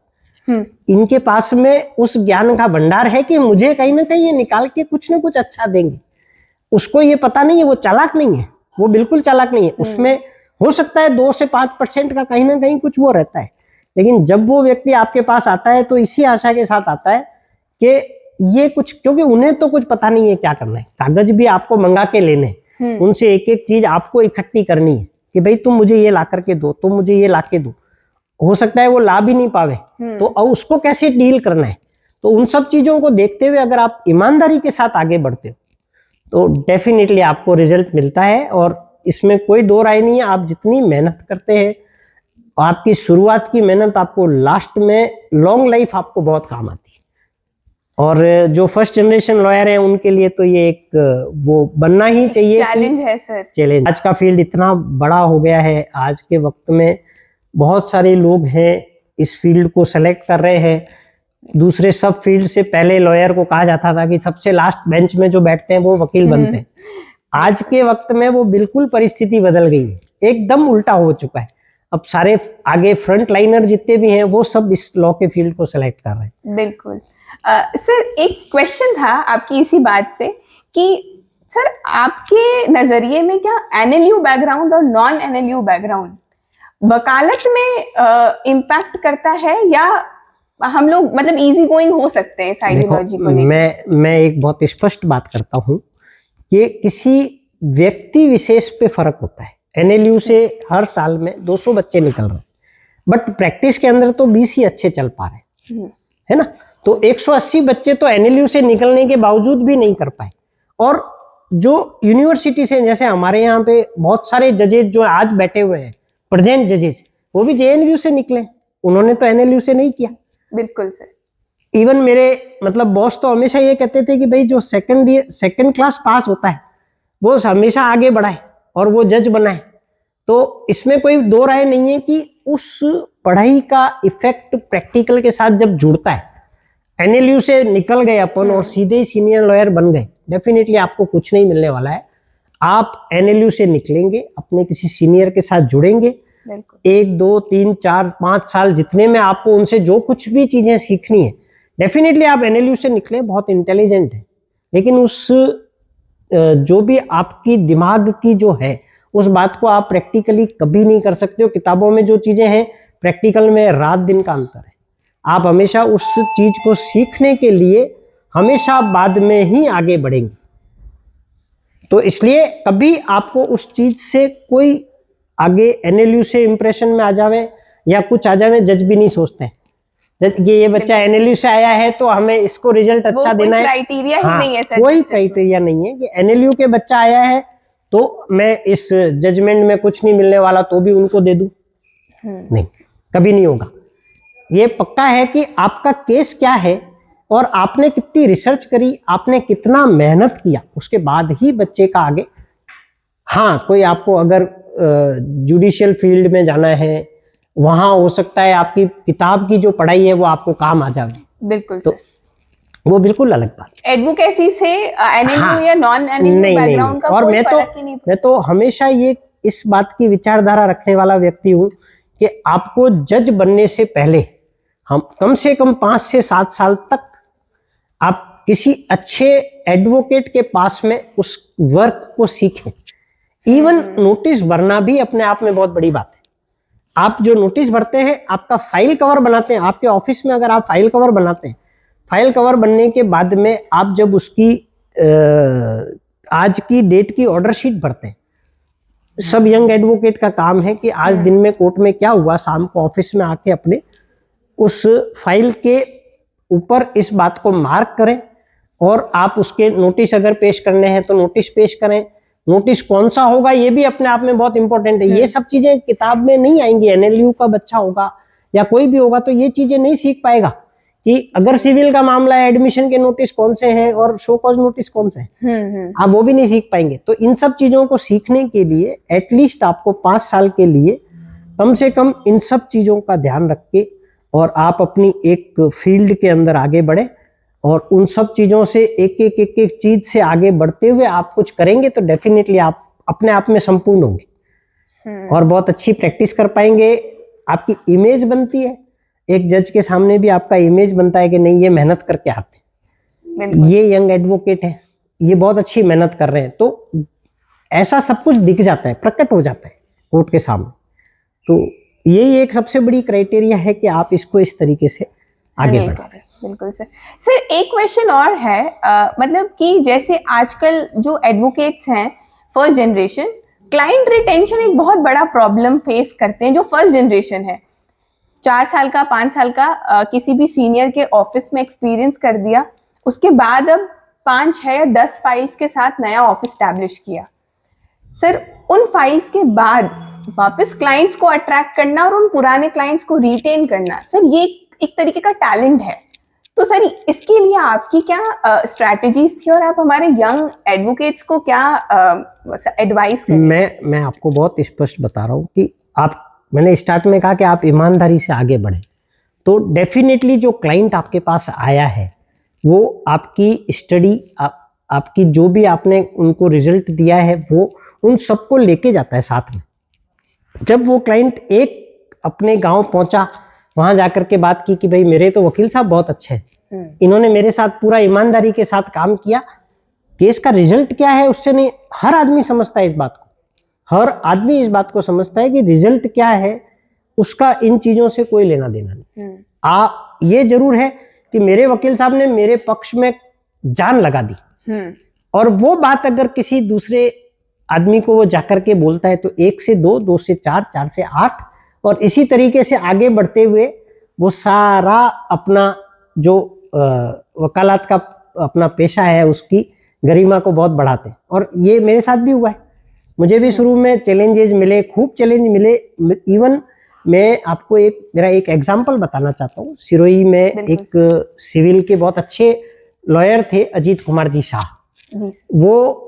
A: इनके पास में उस ज्ञान का भंडार है कि मुझे कहीं ना कहीं ये निकाल के कुछ ना कुछ अच्छा देंगे। उसको ये पता नहीं है, वो चालाक नहीं है, वो बिल्कुल चालाक नहीं है। उसमें हो सकता है 2 से 5% का कहीं ना कहीं कुछ वो रहता है, लेकिन जब वो व्यक्ति आपके पास आता है तो इसी आशा के साथ आता है कि ये कुछ, क्योंकि उन्हें तो कुछ पता नहीं है क्या करना है, कागज भी आपको मंगा के लेने हैं, उनसे एक एक चीज आपको इकट्ठी करनी है कि भाई तुम मुझे ये ला करके दो, तुम मुझे ये ला के दो। हो सकता है वो ला भी नहीं पावे, तो अब उसको कैसे डील करना है। तो उन सब चीजों को देखते हुए अगर आप ईमानदारी के साथ आगे बढ़ते हो तो डेफिनेटली आपको रिजल्ट मिलता है, और इसमें कोई दो राय नहीं है। आप जितनी मेहनत करते हैं, आपकी शुरुआत की मेहनत आपको लास्ट में लॉन्ग लाइफ आपको बहुत काम आती है। और जो फर्स्ट जनरेशन लॉयर है उनके लिए तो ये एक वो बनना ही चाहिए,
B: चैलेंज है सर।
A: चैलेंज। आज का फील्ड इतना बड़ा हो गया है, आज के वक्त में बहुत सारे लोग हैं इस फील्ड को सेलेक्ट कर रहे हैं। दूसरे सब फील्ड से पहले लॉयर को कहा जाता था कि सबसे लास्ट बेंच में जो बैठते हैं वो वकील बनते हैं। आज के वक्त में वो बिल्कुल परिस्थिति बदल गई है, एकदम उल्टा हो चुका है। अब सारे आगे फ्रंट लाइनर जितने भी हैं वो सब इस लॉ के फील्ड को सेलेक्ट कर रहे हैं।
B: बिल्कुल। सर एक क्वेश्चन था आपकी इसी बात से कि सर आपके नजरिए में क्या एनएलयू बैकग्राउंड और नॉन एनएलयू बैकग्राउंड वकालत में इम्पैक्ट करता है, या हम लोग मतलब इजी गोइंग हो सकते हैं साइकोलॉजी को लेकर?
A: मैं एक बहुत स्पष्ट बात करता हूँ कि किसी व्यक्ति विशेष पे फर्क होता है। एनएलयू से हर साल में 200 बच्चे निकल रहे हैं, बट प्रैक्टिस के अंदर तो 20 ही अच्छे चल पा रहे हैं, है ना। तो 180 बच्चे तो एनएलयू से निकलने के बावजूद भी नहीं कर पाए। और जो यूनिवर्सिटी से, जैसे हमारे यहाँ पे बहुत सारे जजेज जो आज बैठे हुए हैं, प्रेजेंट जजेज, वो भी जेएनयू से निकले, उन्होंने तो एनएलयू से नहीं किया।
B: बिल्कुल सर।
A: इवन मेरे मतलब बॉस तो हमेशा ये कहते थे कि भाई जो सेकंड क्लास पास होता है वो हमेशा आगे बढ़ाए और वो जज बनाए। तो इसमें कोई दो राय नहीं है कि उस पढ़ाई का इफेक्ट प्रैक्टिकल के साथ जब जुड़ता है, एनएलयू से निकल गए अपन और सीधे ही सीनियर लॉयर बन गए, डेफिनेटली आपको कुछ नहीं मिलने वाला है। आप एनएलयू से निकलेंगे, अपने किसी सीनियर के साथ जुड़ेंगे, 1, 2, 3, 4, 5 साल जितने में आपको उनसे जो कुछ भी चीजें सीखनी है, डेफिनेटली आप एनएलयू से निकले बहुत इंटेलिजेंट है, लेकिन उस जो भी आपकी दिमाग की जो है उस बात को आप प्रैक्टिकली कभी नहीं कर सकते हो। किताबों में जो चीजें हैं, प्रैक्टिकल में रात दिन का अंतर है। आप हमेशा उस चीज को सीखने के लिए हमेशा बाद में ही आगे बढ़ेंगे। तो इसलिए कभी आपको उस चीज से कोई आगे एनएलयू से इंप्रेशन में आ जावे या कुछ आ जावे, जज भी नहीं सोचते ये बच्चा एनएलयू से आया है तो हमें इसको रिजल्ट अच्छा देना है।
B: क्राइटेरिया ही नहीं है सर,
A: कोई क्राइटेरिया नहीं है कि एनएलयू के बच्चा आया है तो मैं इस जजमेंट में कुछ नहीं मिलने वाला तो भी उनको दे दूं। नहीं, कभी नहीं होगा। ये पक्का है कि आपका केस क्या है और आपने कितनी रिसर्च करी, आपने कितना मेहनत किया, उसके बाद ही बच्चे का आगे। हाँ, कोई आपको अगर जुडिशियल फील्ड में जाना है, वहां हो सकता है आपकी किताब की जो पढ़ाई है वो आपको काम आ जाए।
B: बिल्कुल
A: तो वो बिल्कुल अलग बात।
B: एडवोकेसी से एनएलयू या नॉन एनएलयू बैकग्राउंड का कोई फर्क ही नहीं।
A: मैं तो हमेशा ये इस बात की विचारधारा रखने वाला व्यक्ति हूँ कि आपको जज बनने से पहले हम कम से कम 5 से 7 साल तक आप किसी अच्छे एडवोकेट के पास में उस वर्क को सीखें। इवन नोटिस भरना भी अपने आप में बहुत बड़ी बात है। आप जो नोटिस भरते हैं, आपका फाइल कवर बनाते हैं, आपके ऑफिस में अगर आप फाइल कवर बनाते हैं, फाइल कवर बनने के बाद में आप जब उसकी आज की डेट की ऑर्डर शीट भरते हैं, सब यंग एडवोकेट का काम है कि आज दिन में कोर्ट में क्या हुआ, शाम को ऑफिस में आके अपने उस फाइल के ऊपर इस बात को मार्क करें और आप उसके नोटिस अगर पेश करने हैं तो नोटिस पेश करें। नोटिस कौन सा होगा ये भी अपने आप में बहुत इंपॉर्टेंट है। ये सब चीजें किताब में नहीं आएंगी। एनएलयू का बच्चा होगा या कोई भी होगा तो ये चीजें नहीं सीख पाएगा कि अगर सिविल का मामला है, एडमिशन के नोटिस कौन से हैं और शो कॉज नोटिस कौन से हैं, आप वो भी नहीं सीख पाएंगे। तो इन सब चीजों को सीखने के लिए एटलीस्ट आपको 5 साल के लिए कम से कम इन सब चीजों का ध्यान रख के और आप अपनी एक फील्ड के अंदर आगे बढ़े और उन सब चीजों से एक एक चीज से आगे बढ़ते हुए आप कुछ करेंगे तो डेफिनेटली आप अपने आप में संपूर्ण होंगे और बहुत अच्छी प्रैक्टिस कर पाएंगे। आपकी इमेज बनती है, एक जज के सामने भी आपका इमेज बनता है कि नहीं ये मेहनत करके आते हैं, ये यंग एडवोकेट है, ये बहुत अच्छी मेहनत कर रहे हैं, तो ऐसा सब कुछ दिख जाता है, प्रकट हो जाता है कोर्ट के सामने। तो यही एक सबसे बड़ी क्राइटेरिया है कि आप इसको इस तरीके से आगे बढ़ा रहे हैं।
B: बिल्कुल सर। सर एक क्वेश्चन और है, मतलब कि जैसे आजकल जो एडवोकेट्स हैं फर्स्ट जनरेशन, क्लाइंट रिटेंशन एक बहुत बड़ा प्रॉब्लम फेस करते हैं जो फर्स्ट जनरेशन है। 4 साल का 5 साल का किसी भी सीनियर के ऑफिस में एक्सपीरियंस कर दिया, उसके बाद अब 5, 6 या 10 फाइल्स के साथ नया ऑफिस स्टैब्लिश किया। सर उन फाइल्स के बाद वापस क्लाइंट्स को अट्रैक्ट करना और उन पुराने क्लाइंट्स को रिटेन करना, सर ये एक तरीके का टैलेंट है। तो सर इसके लिए आपकी क्या स्ट्रैटेजीज थी और आप हमारे यंग एडवोकेट्स को क्या एडवाइस करें?
A: मैं आपको बहुत स्पष्ट बता रहा हूँ कि मैंने स्टार्ट में कहा कि आप ईमानदारी से आगे बढ़ें, तो डेफिनेटली जो क्लाइंट आपके पास आया है वो आपकी स्टडी, आपकी जो भी आपने उनको रिजल्ट दिया है वो उन सबको लेके जाता है साथ में। जब वो क्लाइंट एक अपने गांव पहुंचा, वहां जाकर के बात की कि भाई मेरे तो वकील साहब बहुत अच्छे हैं, इन्होंने मेरे साथ पूरा ईमानदारी के साथ काम किया, केस का रिजल्ट क्या है उससे नहीं, हर आदमी समझता है इस बात को, हर आदमी इस बात को समझता है कि रिजल्ट क्या है उसका इन चीजों से कोई लेना देना नहीं। ये जरूर है कि मेरे वकील साहब ने मेरे पक्ष में जान लगा दी, और वो बात अगर किसी दूसरे आदमी को वो जाकर के बोलता है तो 1 से 2, 2 से 4, 4 से 8, और इसी तरीके से आगे बढ़ते हुए वो सारा अपना जो वकालत का अपना पेशा है उसकी गरिमा को बहुत बढ़ाते हैं। और ये मेरे साथ भी हुआ है, मुझे भी शुरू में चैलेंजेस मिले, खूब चैलेंज मिले। इवन मैं आपको मेरा एक एग्जांपल बताना चाहता हूँ। सिरोही में एक सिविल के बहुत अच्छे लॉयर थे, अजीत कुमार जी शाह जी। वो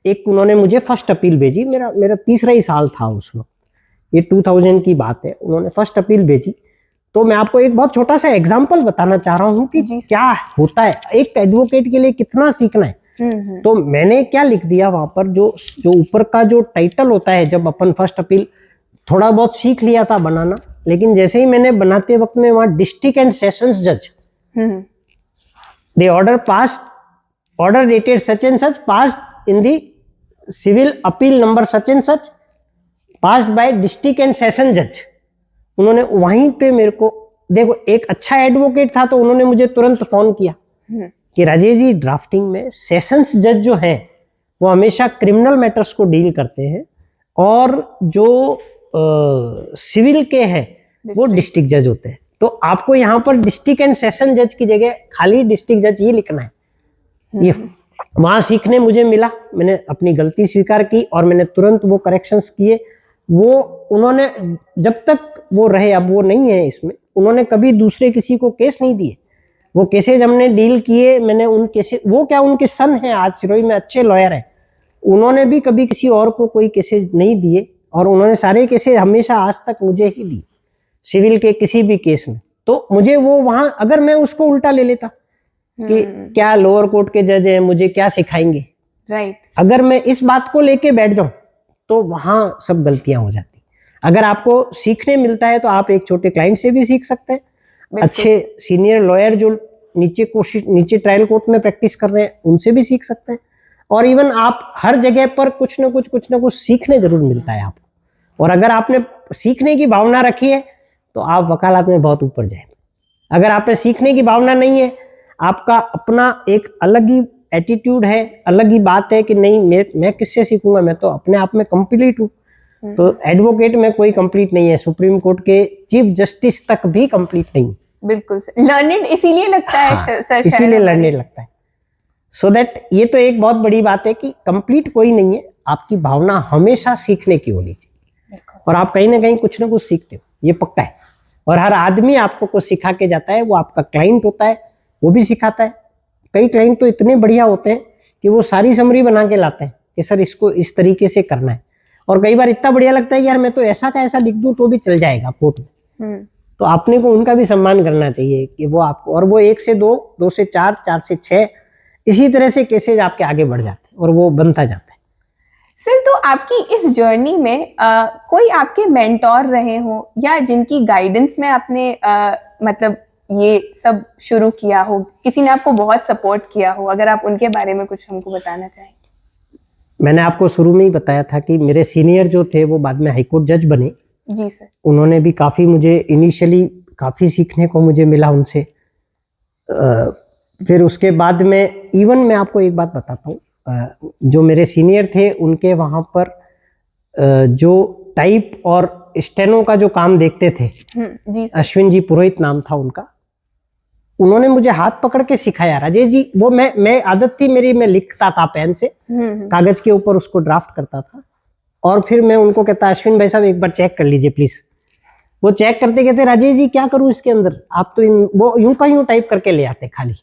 A: उन्होंने मुझे फर्स्ट अपील भेजी, मेरा तीसरा ही साल था उस वक्त, ये 2000 की बात है, उन्होंने फर्स्ट अपील भेजी। तो मैं आपको एक बहुत छोटा सा एग्जांपल बताना चाह रहा हूँ कि क्या होता है एक एडवोकेट के लिए, कितना सीखना है। तो मैंने क्या लिख दिया वहां पर, जो ऊपर का जो टाइटल होता है, जब अपन फर्स्ट अपील थोड़ा बहुत सीख लिया था बनाना, लेकिन जैसे ही मैंने बनाते वक्त में वहां डिस्ट्रिक्ट एंड सेशंस जज दे order dated such and such passed in the civil appeal number such and such passed by district and session जज, उन्होंने वहीं पे मेरे को, देखो एक अच्छा एडवोकेट था तो उन्होंने मुझे तुरंत फोन किया कि राजेश जी ड्राफ्टिंग में सेशंस जज जो हैं वो हमेशा क्रिमिनल मैटर्स को डील करते हैं, और जो सिविल के हैं वो डिस्ट्रिक्ट जज होते हैं। तो आपको यहाँ पर डिस्ट्रिक्ट एंड सेशन जज की जगह खाली डिस्ट्रिक्ट जज ही लिखना है। ये वहां सीखने मुझे मिला, मैंने अपनी गलती स्वीकार की और मैंने तुरंत वो करेक्शंस किए। वो उन्होंने जब तक वो रहे, अब वो नहीं है इसमें, उन्होंने कभी दूसरे किसी को केस नहीं दिए। वो केसेज हमने डील किए, मैंने उन केसेज, वो क्या उनके सन हैं आज सिरोही में अच्छे लॉयर हैं, उन्होंने भी कभी किसी और को कोई केसेज नहीं दिए, और उन्होंने सारे केसेज हमेशा आज तक मुझे ही दी सिविल के किसी भी केस में। तो मुझे वो वहां, अगर मैं उसको उल्टा ले लेता कि क्या लोअर कोर्ट के जज हैं, मुझे क्या सिखाएंगे, राइट, अगर मैं इस बात को लेके बैठ जाऊं तो वहां सब गलतियां हो जाती। अगर आपको सीखने मिलता है तो आप एक छोटे क्लाइंट से भी सीख सकते हैं, अच्छे सीनियर लॉयर जो नीचे ट्रायल कोर्ट में प्रैक्टिस कर रहे हैं उनसे भी सीख सकते हैं, और इवन आप हर जगह पर कुछ ना कुछ सीखने जरूर मिलता है आपको। और अगर आपने सीखने की भावना रखी है तो आप वकालत में बहुत ऊपर जाएंगे। अगर आपने सीखने की भावना नहीं है, आपका अपना एक अलग ही एटीट्यूड है, अलग ही बात है कि नहीं मैं किससे सीखूंगा, मैं तो अपने आप में कंप्लीट हूँ, तो एडवोकेट में कोई कंप्लीट नहीं है, सुप्रीम कोर्ट के चीफ जस्टिस तक भी कंप्लीट नहीं।
B: बिल्कुल लर्नेड इसीलिए लगता है। हाँ, सर
A: इसीलिए लर्नेड लगता है। सो दैट ये तो एक बहुत बड़ी बात है कि कंप्लीट कोई नहीं है, आपकी भावना हमेशा सीखने की होनी चाहिए, और आप कहीं ना कहीं कुछ ना कुछ सीखते हो, ये पक्का है। और हर आदमी आपको कुछ सिखा के जाता है, वो आपका क्लाइंट होता है, वो भी सिखाता है। कई क्लाइंट तो इतने बढ़िया होते हैं कि वो सारी समरी बना के लाते हैं कि सर इसको इस तरीके से करना है, और कई बार इतना बढ़िया लगता है कि यार मैं तो ऐसा का ऐसा लिख दूं तो भी चल जाएगा कोर्ट में। तो आपने को उनका भी सम्मान करना चाहिए कि वो आपको, और वो 1 से 2, 2 से 4, 4 से 6, इसी तरह से केसेज आपके आगे बढ़ जाते हैं और वो बनता जाता है।
B: सर तो आपकी इस जर्नी में कोई आपके मेंटोर रहे हो या जिनकी गाइडेंस में आपने मतलब ये सब शुरू किया हो, किसी ने आपको बहुत सपोर्ट किया हो, अगर आप उनके बारे में कुछ हमको बताना चाहें?
A: मैंने आपको शुरू में ही बताया था कि मेरे सीनियर जो थे वो बाद में हाईकोर्ट जज बने।
B: जी सर।
A: उन्होंने भी काफ़ी मुझे इनिशियली काफ़ी सीखने को मुझे मिला उनसे। फिर उसके बाद में इवन मैं आपको एक बात बताता हूँ, जो मेरे सीनियर थे उनके वहाँ पर जो टाइप और स्टेनो का जो काम देखते थे,
B: जी सर।
A: अश्विन जी पुरोहित नाम था उनका, उन्होंने मुझे हाथ पकड़ के सिखाया। राजेश जी, वो मैं आदत थी मेरी, मैं लिखता था पेन से, कागज के ऊपर उसको ड्राफ्ट करता था, और फिर मैं उनको कहता, अश्विन भाई साहब एक बार चेक कर लीजिए प्लीज। वो चेक करते कहते, राजेश जी क्या करूं इसके अंदर, आप तो वो यूं का यूं टाइप करके ले आते खाली।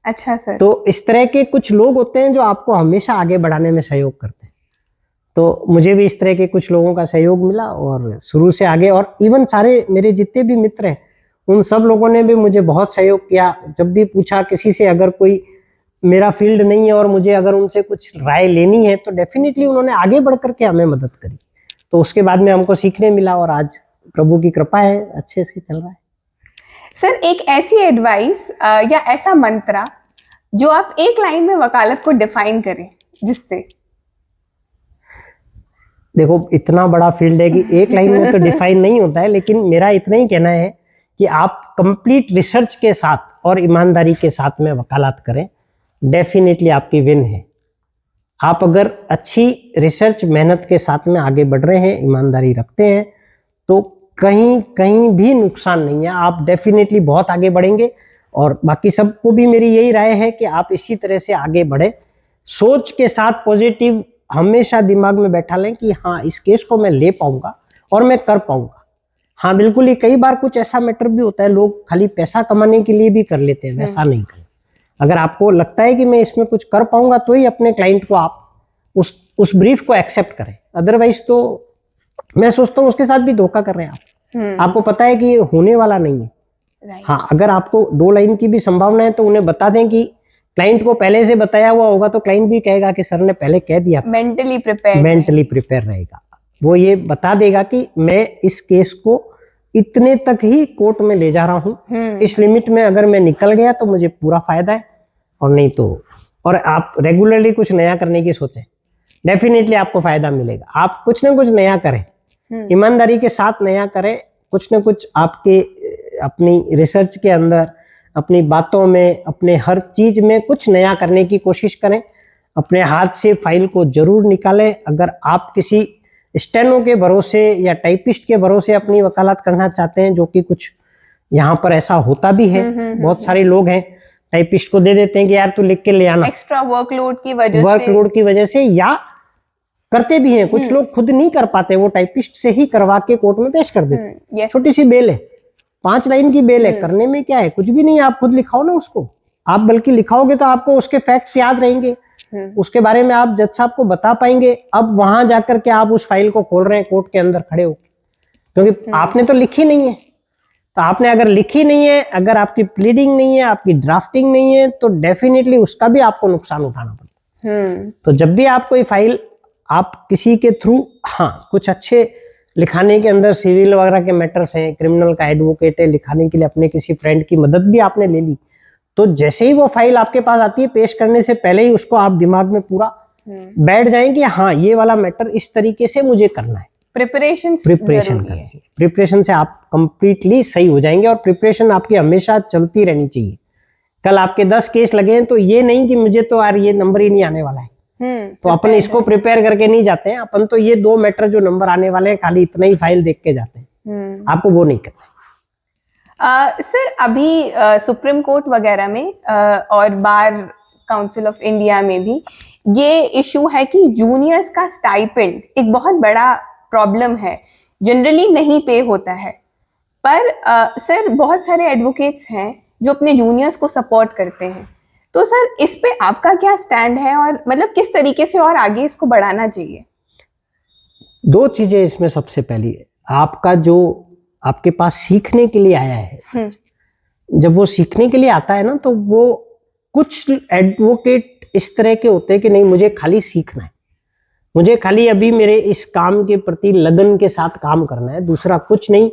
B: अच्छा सर।
A: तो इस तरह के कुछ लोग होते हैं जो आपको हमेशा आगे बढ़ाने में सहयोग करते हैं। तो मुझे भी इस तरह के कुछ लोगों का सहयोग मिला और शुरू से आगे, और इवन सारे मेरे जितने भी मित्र हैं उन सब लोगों ने भी मुझे बहुत सहयोग किया। जब भी पूछा किसी से, अगर कोई मेरा फील्ड नहीं है और मुझे अगर उनसे कुछ राय लेनी है, तो डेफिनेटली उन्होंने आगे बढ़ करके हमें मदद करी। तो उसके बाद में हमको सीखने मिला और आज प्रभु की कृपा है, अच्छे से चल रहा है।
B: सर, एक ऐसी एडवाइस या ऐसा मंत्रा जो आप एक लाइन में वकालत को डिफाइन करें, जिससे।
A: देखो, इतना बड़ा फील्ड है कि एक लाइन में तो डिफाइन नहीं होता है, लेकिन मेरा इतना ही कहना है कि आप कंप्लीट रिसर्च के साथ और ईमानदारी के साथ में वकालत करें, डेफिनेटली आपकी विन है। आप अगर अच्छी रिसर्च मेहनत के साथ में आगे बढ़ रहे हैं, ईमानदारी रखते हैं, तो कहीं कहीं भी नुकसान नहीं है, आप डेफिनेटली बहुत आगे बढ़ेंगे। और बाकी सबको भी मेरी यही राय है कि आप इसी तरह से आगे बढ़े, सोच के साथ पॉजिटिव हमेशा दिमाग में बैठा लें कि हाँ, इस केस को मैं ले पाऊंगा और मैं कर पाऊंगा। हाँ बिल्कुल ही, कई बार कुछ ऐसा मैटर भी होता है, लोग खाली पैसा कमाने के लिए भी कर लेते हैं, वैसा नहीं करें। अगर आपको लगता है कि मैं इसमें कुछ कर पाऊंगा, तो ही अपने क्लाइंट को आप उस ब्रीफ को एक्सेप्ट करें, अदरवाइज तो मैं सोचता हूँ उसके साथ भी धोखा कर रहे हैं आप। आपको पता है कि ये होने वाला नहीं है। हाँ, अगर आपको 2 लाइन की भी संभावना है तो उन्हें बता दें कि क्लाइंट को पहले से बताया हुआ होगा, तो क्लाइंट भी कहेगा कि सर ने पहले कह दिया,
B: मेंटली प्रिपेयर
A: रहेगा। वो ये बता देगा कि मैं इस केस को इतने तक ही कोर्ट में ले जा रहा हूँ, इस लिमिट में अगर मैं निकल गया तो मुझे पूरा फायदा है, और नहीं तो। और आप रेगुलरली कुछ नया करने की सोचें, डेफिनेटली आपको फायदा मिलेगा। आप कुछ ना कुछ नया करें, ईमानदारी के साथ नया करें, कुछ ना कुछ आपके अपनी रिसर्च के अंदर, अपनी बातों में, अपने हर चीज में कुछ नया करने की कोशिश करें। अपने हाथ से फाइल को जरूर निकालें। अगर आप किसी स्टेनो के भरोसे या टाइपिस्ट के भरोसे अपनी वकालत करना चाहते हैं, जो कि कुछ यहाँ पर ऐसा होता भी है, बहुत सारे लोग हैं टाइपिस्ट को दे देते हैं कि यार तू लिख के ले आना,
B: एक्स्ट्रा वर्कलोड की वजह से,
A: या करते भी हैं कुछ लोग खुद नहीं कर पाते, वो टाइपिस्ट से ही करवा के कोर्ट में पेश कर देते हैं। छोटी सी बेल है, 5 लाइन की बेल है, करने में क्या है, कुछ भी नहीं है, आप खुद लिखाओ ना उसको। आप बल्कि लिखाओगे तो आपको उसके फैक्ट्स याद रहेंगे, उसके बारे में आप जज साहब को बता पाएंगे। अब वहां जाकर के आप उस फाइल को खोल रहे हैं कोर्ट के अंदर खड़े हो, क्योंकि आपने तो लिखी नहीं है। तो आपने अगर लिखी नहीं है, अगर आपकी प्लीडिंग नहीं है, आपकी ड्राफ्टिंग नहीं है, तो डेफिनेटली उसका भी आपको नुकसान उठाना पड़ता है। तो जब भी आप कोई फाइल आप किसी के थ्रू, हाँ कुछ अच्छे लिखाने के अंदर सिविल वगैरह के मैटर्स हैं, क्रिमिनल का एडवोकेट है, लिखाने के लिए अपने किसी फ्रेंड की मदद भी आपने ले ली, तो जैसे ही वो फाइल आपके पास आती है, पेश करने से पहले ही उसको आप दिमाग में पूरा बैठ जाएं कि हाँ ये वाला मैटर इस तरीके से मुझे करना है। प्रिपरेशन करें, प्रिपरेशन से आप कंप्लीटली सही हो जाएंगे। और प्रिपरेशन आपकी हमेशा चलती रहनी चाहिए। कल आपके 10 केस लगे हैं, तो ये नहीं कि मुझे तो यार ये नंबर ही नहीं आने वाला है, तो अपन इसको प्रिपेयर करके नहीं जाते हैं। अपन तो ये 2 मैटर जो नंबर आने वाले हैं, खाली इतना ही फाइल देख के जाते हैं। आपको वो नहीं करना।
B: सर, अभी सुप्रीम कोर्ट वगैरह में और बार काउंसिल ऑफ इंडिया में भी ये इशू है कि जूनियर्स का स्टाइपेंड एक बहुत बड़ा प्रॉब्लम है, जनरली नहीं पे होता है। पर सर, बहुत सारे एडवोकेट्स हैं जो अपने जूनियर्स को सपोर्ट करते हैं, तो सर इस पे आपका क्या स्टैंड है, और मतलब किस तरीके से और आगे इसको बढ़ाना चाहिए?
A: 2 चीजें इसमें। सबसे पहली, आपका जो आपके पास सीखने के लिए आया है, जब वो सीखने के लिए आता है ना, तो वो कुछ एडवोकेट इस तरह के होते हैं कि नहीं, मुझे खाली सीखना है, मुझे खाली अभी मेरे इस काम के प्रति लगन के साथ काम करना है, दूसरा कुछ नहीं।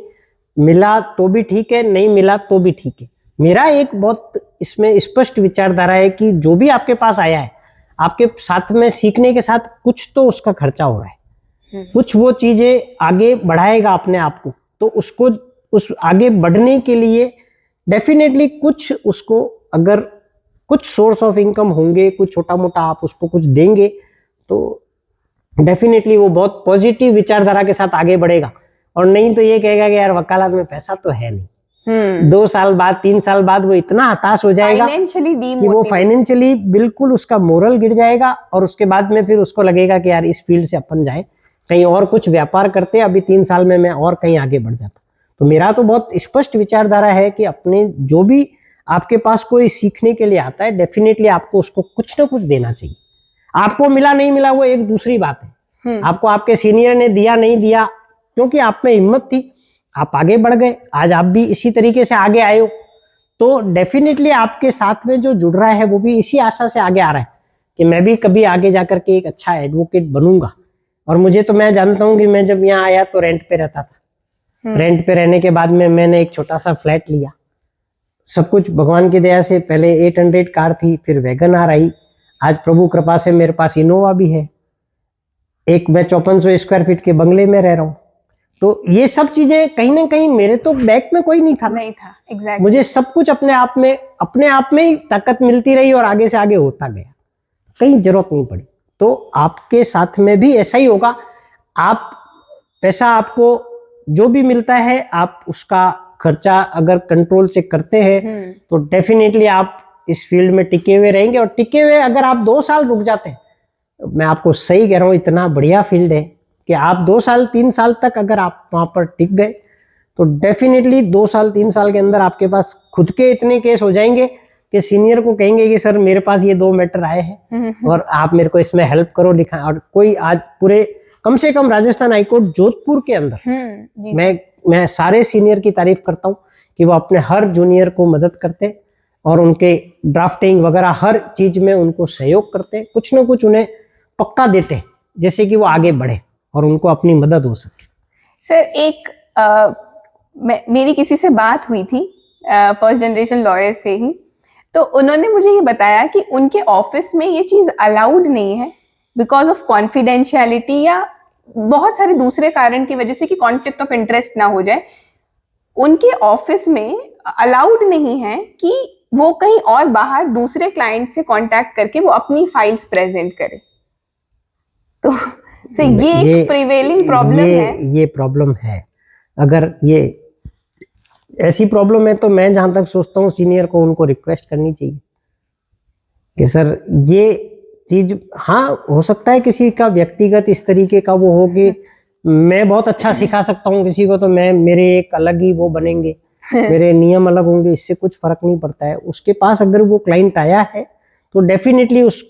A: मिला तो भी ठीक है, नहीं मिला तो भी ठीक है। मेरा एक बहुत इसमें स्पष्ट विचारधारा है कि जो भी आपके पास आया है, आपके साथ में सीखने के साथ कुछ तो उसका खर्चा हो रहा है, कुछ वो चीजें आगे बढ़ाएगा अपने आप को, तो उसको उस आगे बढ़ने के लिए डेफिनेटली कुछ उसको अगर कुछ सोर्स ऑफ इनकम होंगे, कुछ छोटा मोटा आप उसको कुछ देंगे, तो डेफिनेटली वो बहुत पॉजिटिव विचारधारा के साथ आगे बढ़ेगा। और नहीं तो ये कहेगा कि यार वकालत में पैसा तो है नहीं। 2 साल बाद 3 साल बाद वो इतना हताश हो जाएगा कि वो फाइनेंशियली बिल्कुल उसका मोरल गिर जाएगा, और उसके बाद में फिर उसको लगेगा कि यार इस फील्ड से अपन जाए, कहीं और कुछ व्यापार करते, अभी 3 साल में मैं और कहीं आगे बढ़ जाता। तो मेरा तो बहुत स्पष्ट विचारधारा है कि अपने जो भी आपके पास कोई सीखने के लिए आता है, डेफिनेटली आपको उसको कुछ ना कुछ देना चाहिए। आपको मिला नहीं मिला वो एक दूसरी बात है, आपको आपके सीनियर ने दिया नहीं दिया, क्योंकि आप में हिम्मत थी, आप आगे बढ़ गए, आज आप भी इसी तरीके से आगे आए हो, तो डेफिनेटली आपके साथ में जो जुड़ रहा है वो भी इसी आशा से आगे आ रहा है कि मैं भी कभी आगे जाकर के एक अच्छा एडवोकेट बनूंगा। और मुझे तो, मैं जानता हूं कि मैं जब यहाँ आया तो रेंट पे रहता था। रेंट पे रहने के बाद में मैंने एक छोटा सा फ्लैट लिया, सब कुछ भगवान की दया से। पहले 800 कार थी, फिर वैगनआर आई, आज प्रभु कृपा से मेरे पास इनोवा भी है, एक मैं 5400 स्क्वायर फीट के बंगले में रह रहा हूँ। तो ये सब चीजें कहीं ना कहीं, मेरे तो बैक में कोई नहीं था
B: exactly.
A: मुझे सब कुछ अपने आप में ही ताकत मिलती रही और आगे से आगे होता गया, कहीं जरूरत नहीं पड़ी। तो आपके साथ में भी ऐसा ही होगा। आप पैसा, आपको जो भी मिलता है, आप उसका खर्चा अगर कंट्रोल से करते हैं तो डेफिनेटली आप इस फील्ड में टिके हुए रहेंगे। और टिके हुए अगर आप 2 साल रुक जाते हैं, मैं आपको सही कह रहा हूँ, इतना बढ़िया फील्ड है कि आप 2 साल 3 साल तक अगर आप वहां पर टिक गए तो डेफिनेटली 2 साल 3 साल के अंदर आपके पास खुद के इतने केस हो जाएंगे कि सीनियर को कहेंगे कि सर मेरे पास ये 2 मैटर आए हैं और आप मेरे को इसमें हेल्प करो, लिखा। और कोई आज पूरे कम से कम राजस्थान हाईकोर्ट जोधपुर के अंदर मैं सारे सीनियर की तारीफ करता हूँ कि वो अपने हर जूनियर को मदद करते और उनके ड्राफ्टिंग वगैरह हर चीज में उनको सहयोग करते, कुछ ना कुछ उन्हें पक्का देते जैसे कि वो आगे बढ़े और उनको अपनी मदद हो सके।
B: सर मेरी किसी से बात हुई थी फर्स्ट जनरेशन लॉयर से ही, तो उन्होंने मुझे ये बताया कि उनके ऑफिस में ये चीज अलाउड नहीं है बिकॉज ऑफ कॉन्फिडेंशियलिटी या बहुत सारे दूसरे कारण की वजह से कि कॉन्फ्लिक्ट ऑफ इंटरेस्ट ना हो जाए। उनके ऑफिस में अलाउड नहीं है कि वो कहीं और बाहर दूसरे क्लाइंट से कांटेक्ट करके वो अपनी फाइल्स प्रेजेंट करे। तो ये एक प्रिवेलिंग प्रॉब्लम है।
A: ये प्रॉब्लम है। अगर ये ऐसी प्रॉब्लम है तो मैं जहां तक सोचता हूँ सीनियर को उनको रिक्वेस्ट करनी चाहिए कि सर ये चीज, हाँ हो सकता है किसी का व्यक्तिगत इस तरीके का वो हो कि मैं बहुत अच्छा सिखा सकता हूँ किसी को, तो मेरे एक अलग ही वो बनेंगे, मेरे नियम अलग होंगे, इससे कुछ फर्क नहीं पड़ता है। उसके पास अगर वो क्लाइंट आया है तो डेफिनेटली उस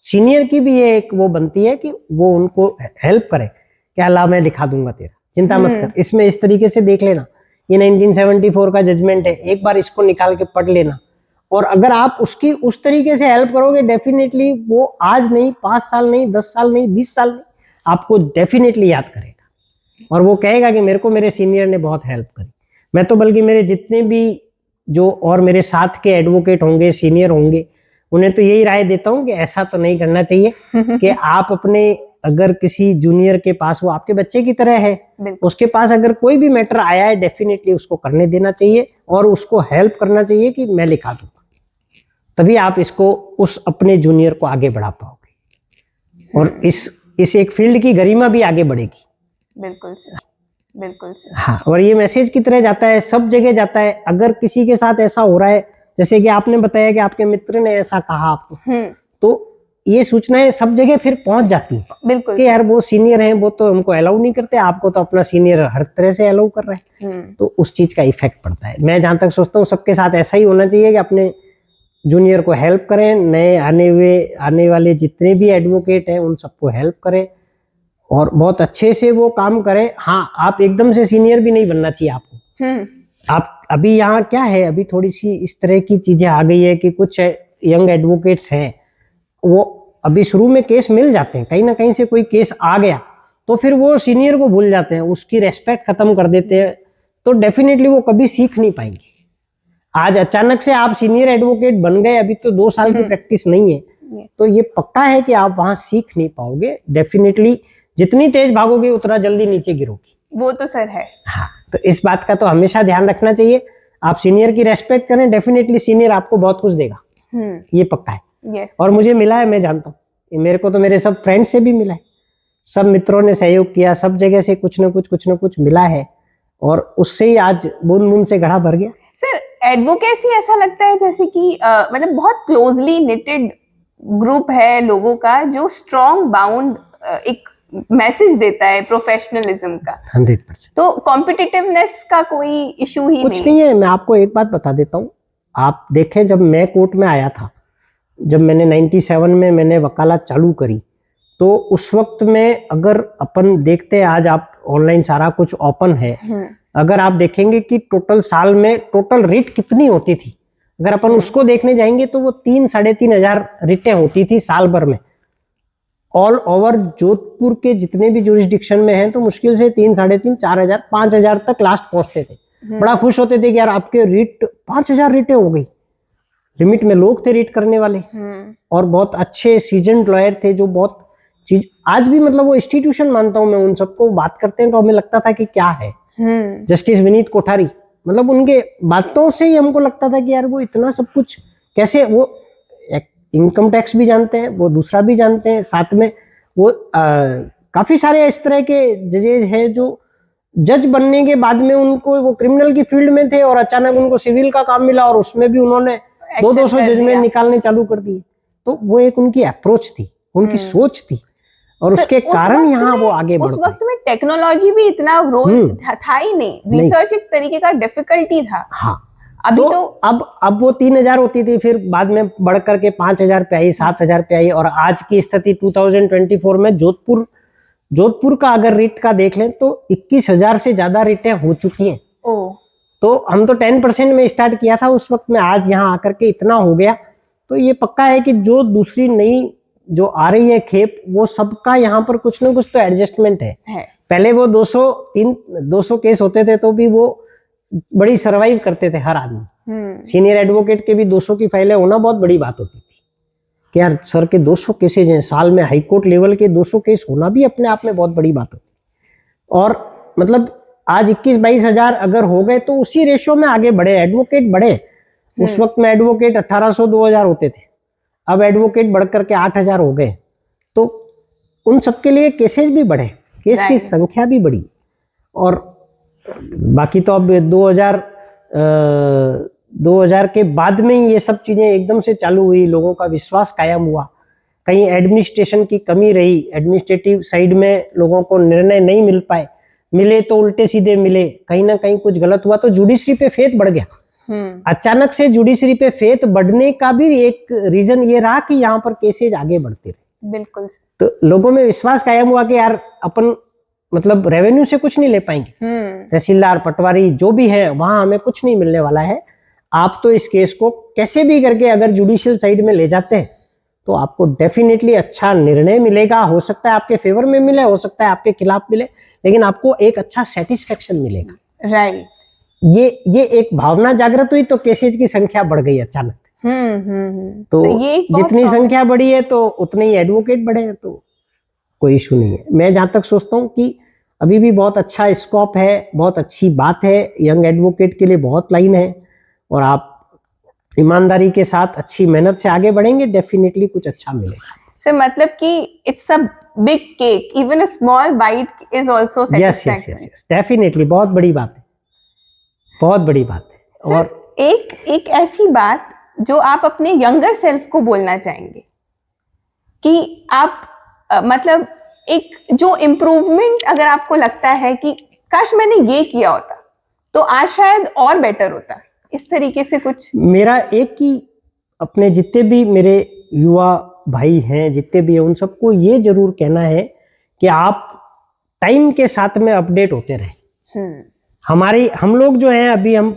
A: सीनियर की भी ये एक वो बनती है कि वो उनको हेल्प करे, क्या ला मैं दिखा दूंगा तेरा, चिंता मत कर, इसमें इस तरीके से देख लेना, ये 1974 का जजमेंट है, एक बार इसको निकाल के पढ़ लेना। और अगर आप उसकी उस तरीके से हेल्प करोगे डेफिनेटली वो आज नहीं, 5 साल नहीं, 10 साल नहीं, 20 साल नहीं, आपको डेफिनेटली याद करेगा और वो कहेगा कि मेरे को मेरे सीनियर ने बहुत हेल्प करी। मैं तो बल्कि मेरे जितने भी जो और मेरे साथ के एडवोकेट होंगे, सीनियर होंगे, उन्हें तो यही राय देता हूँ कि ऐसा तो नहीं करना चाहिए कि आप अपने, अगर किसी जूनियर के पास, वो आपके बच्चे की तरह है, उसके पास अगर कोई भी मैटर आया है डेफिनेटली उसको करने देना चाहिए और उसको हेल्प करना चाहिए कि मैं लिखा दूंगा, तभी आप इसको उस अपने जूनियर को आगे बढ़ा पाओगे और इस एक फील्ड की गरिमा भी आगे बढ़ेगी।
B: बिल्कुल सर, बिल्कुल सर।
A: हाँ, और ये मैसेज की तरह जाता है, सब जगह जाता है। अगर किसी के साथ ऐसा हो रहा है, जैसे कि आपने बताया कि आपके मित्र ने ऐसा कहा आपको, तो ये सूचनाएं सब जगह फिर पहुंच जाती है।
B: बिल्कुल
A: कि यार वो सीनियर हैं, वो तो हमको अलाउ नहीं करते, आपको तो अपना सीनियर हर तरह से अलाउ कर रहा है, तो उस चीज का इफेक्ट पड़ता है। मैं जहां तक सोचता हूँ सबके साथ ऐसा ही होना चाहिए कि अपने जूनियर को हेल्प करें, नए आने वाले जितने भी एडवोकेट हैं उन सबको हेल्प करें और बहुत अच्छे से वो काम करें। हाँ, आप एकदम से सीनियर भी नहीं बनना चाहिए आपको। आप अभी यहाँ क्या है, अभी थोड़ी सी इस तरह की चीजें आ गई है कि कुछ यंग एडवोकेट्स हैं, वो अभी शुरू में केस मिल जाते हैं, कहीं ना कहीं से कोई केस आ गया तो फिर वो सीनियर को भूल जाते हैं, उसकी रेस्पेक्ट खत्म कर देते हैं, तो डेफिनेटली वो कभी सीख नहीं पाएंगे। आज अचानक से आप सीनियर एडवोकेट बन गए, अभी तो 2 साल की प्रैक्टिस नहीं है, तो ये पक्का है कि आप वहां सीख नहीं पाओगे। डेफिनेटली जितनी तेज भागोगे उतना जल्दी नीचे गिरोगी।
B: वो तो सर है।
A: हाँ, तो इस बात का तो हमेशा ध्यान रखना चाहिए। आप सीनियर की रेस्पेक्ट करें, डेफिनेटली सीनियर आपको बहुत कुछ देगा, ये पक्का है।
B: यस।
A: और मुझे मिला है, मैं जानता हूँ, मेरे को तो मेरे सब फ्रेंड से भी मिला है, सब मित्रों ने सहयोग किया, सब जगह से कुछ ना कुछ मिला है, और उससे ही आज बूंद बूंद से घड़ा भर गया।
B: सर, एडवोकेसी ऐसा लगता है जैसे कि मतलब बहुत क्लोजली निटेड ग्रुप है लोगों का, जो स्ट्रॉन्ग बाउंड एक मैसेज देता है प्रोफेशनलिज्म का।
A: 100%।
B: तो कॉम्पिटिटिवनेस का कोई इशू ही
A: कुछ नहीं है। मैं आपको एक बात बता देता हूँ, आप देखें, जब मैं कोर्ट में आया था, जब मैंने 97 में मैंने वकालत चालू करी, तो उस वक्त में अगर अपन देखते हैं, आज आप ऑनलाइन सारा कुछ ओपन है, अगर आप देखेंगे कि टोटल साल में टोटल रिट कितनी होती थी, अगर अपन उसको देखने जाएंगे तो वो 3-3.5 रिटें होती थी साल भर में। ऑल ओवर जोधपुर के जितने भी जुरिस्डिक्शन में हैं, तो मुश्किल से 3-3.5-4 हजार 5,000 तक लास्ट पहुंचते थे। बड़ा खुश होते थे कि यार आपके रिट 5,000 रिटें हो गई। लिमिट में लोग थे रीड करने वाले, और बहुत अच्छे सीजन्ड लॉयर थे, जो बहुत चीज आज भी मतलब वो इंस्टीट्यूशन मानता हूं मैं उन सबको। बात करते हैं तो हमें लगता था कि क्या है। जस्टिस विनीत कोठारी, मतलब उनके बातों से ही हमको लगता था कि यार वो इतना सब कुछ कैसे, वो इनकम टैक्स भी जानते हैं, वो दूसरा भी जानते हैं, साथ में वो काफी सारे इस तरह के जजेज हैं जो जज बनने के बाद में उनको, वो क्रिमिनल की फील्ड में थे और अचानक उनको सिविल का काम मिला, और उसमें भी उन्होंने 200 जजमेंट निकालने चालू कर दिए। तो वो एक उनकी अप्रोच थी, उनकी सोच थी, और उसके कारण यहाँ वो आगे बढ़ गए।
B: उस वक्त में टेक्नोलॉजी भी इतना रोल था ही नहीं, रिसर्च एक तरीके का डिफिकल्टी था।
A: हाँ,
B: अभी तो
A: अब वो 3,000 होती थी, फिर बाद में बढ़ करके 5,000 पे आई, 7,000 पे आई, और आज की स्थिति 2024 में जोधपुर का अगर रिट का देख लें तो 21,000 से ज्यादा रिटें हो चुकी हैं। तो हम तो 10% में स्टार्ट किया था उस वक्त में, आज यहाँ आकर के इतना हो गया। तो ये पक्का है कि जो दूसरी नई जो आ रही है खेप, वो सबका यहाँ पर कुछ ना कुछ तो एडजस्टमेंट है। पहले वो 200 केस होते थे तो भी वो बड़ी सरवाइव करते थे हर आदमी। सीनियर एडवोकेट के भी 200 की फाइलें होना बहुत बड़ी बात होती थी कि यार सर के 200 केसेज हैं साल में, हाई कोर्ट लेवल के 200 केस होना भी अपने आप में बहुत बड़ी बात होती। और मतलब आज 21-22 हजार अगर हो गए तो उसी रेशियो में आगे बढ़े, एडवोकेट बढ़े। उस वक्त में एडवोकेट 1,800-2,000 होते थे, अब एडवोकेट बढ़कर के 8,000 हो गए। तो उन सबके लिए केसेज भी बढ़े, केस की संख्या भी बढ़ी। और बाकी तो अब 2000 के बाद में ही ये सब चीजें एकदम से चालू हुई, लोगों का विश्वास कायम हुआ। कहीं एडमिनिस्ट्रेशन की कमी रही, एडमिनिस्ट्रेटिव साइड में लोगों को निर्णय नहीं मिल पाए, मिले तो उल्टे सीधे मिले, कहीं ना कहीं कुछ गलत हुआ, तो जुडिशरी पे फेथ बढ़ गया। अचानक से जुडिशरी पे फेथ बढ़ने का भी एक रीजन ये रहा कि यहाँ पर केसेज आगे बढ़ते रहे।
B: बिल्कुल।
A: तो लोगों में विश्वास कायम हुआ कि यार अपन मतलब रेवेन्यू से कुछ नहीं ले पाएंगे, तहसीलदार पटवारी जो भी है वहां हमें कुछ नहीं मिलने वाला है। आप तो इस केस को कैसे भी करके अगर जुडिशियल साइड में ले जाते हैं तो आपको डेफिनेटली अच्छा निर्णय मिलेगा। हो सकता है आपके फेवर में मिले, हो सकता है आपके खिलाफ मिले, लेकिन आपको एक अच्छा सेटिस्फेक्शन मिलेगा।
B: राइट।
A: ये एक भावना जागृत हुई तो केसेज की संख्या बढ़ गई अचानक। तो ये जितनी संख्या बढ़ी है तो उतने ही एडवोकेट बढ़े हैं, तो कोई इशू नहीं है। मैं जहां तक सोचता हूँ कि अभी भी बहुत अच्छा स्कोप है, बहुत अच्छी बात है, यंग एडवोकेट के लिए बहुत लाइन है, और आप ईमानदारी के साथ अच्छी मेहनत से आगे बढ़ेंगे, डेफिनेटली कुछ अच्छा मिलेगा।
B: सर मतलब कि it's a big cake, even a small bite is also satisfactory.
A: Yes, definitely बहुत बड़ी बात है, बहुत बड़ी बात है।
B: और एक ऐसी बात जो आप अपने यंगर सेल्फ को बोलना चाहेंगे कि आप मतलब एक जो इम्प्रूवमेंट अगर आपको लगता है कि काश मैंने ये किया होता तो आज शायद और बेटर होता, इस तरीके से कुछ?
A: मेरा एक ही अपने जितने भी मेरे युवा भाई हैं, जितने भी हैं, उन सबको ये जरूर कहना है कि आप टाइम के साथ में अपडेट होते रहे। हम लोग जो हैं अभी हम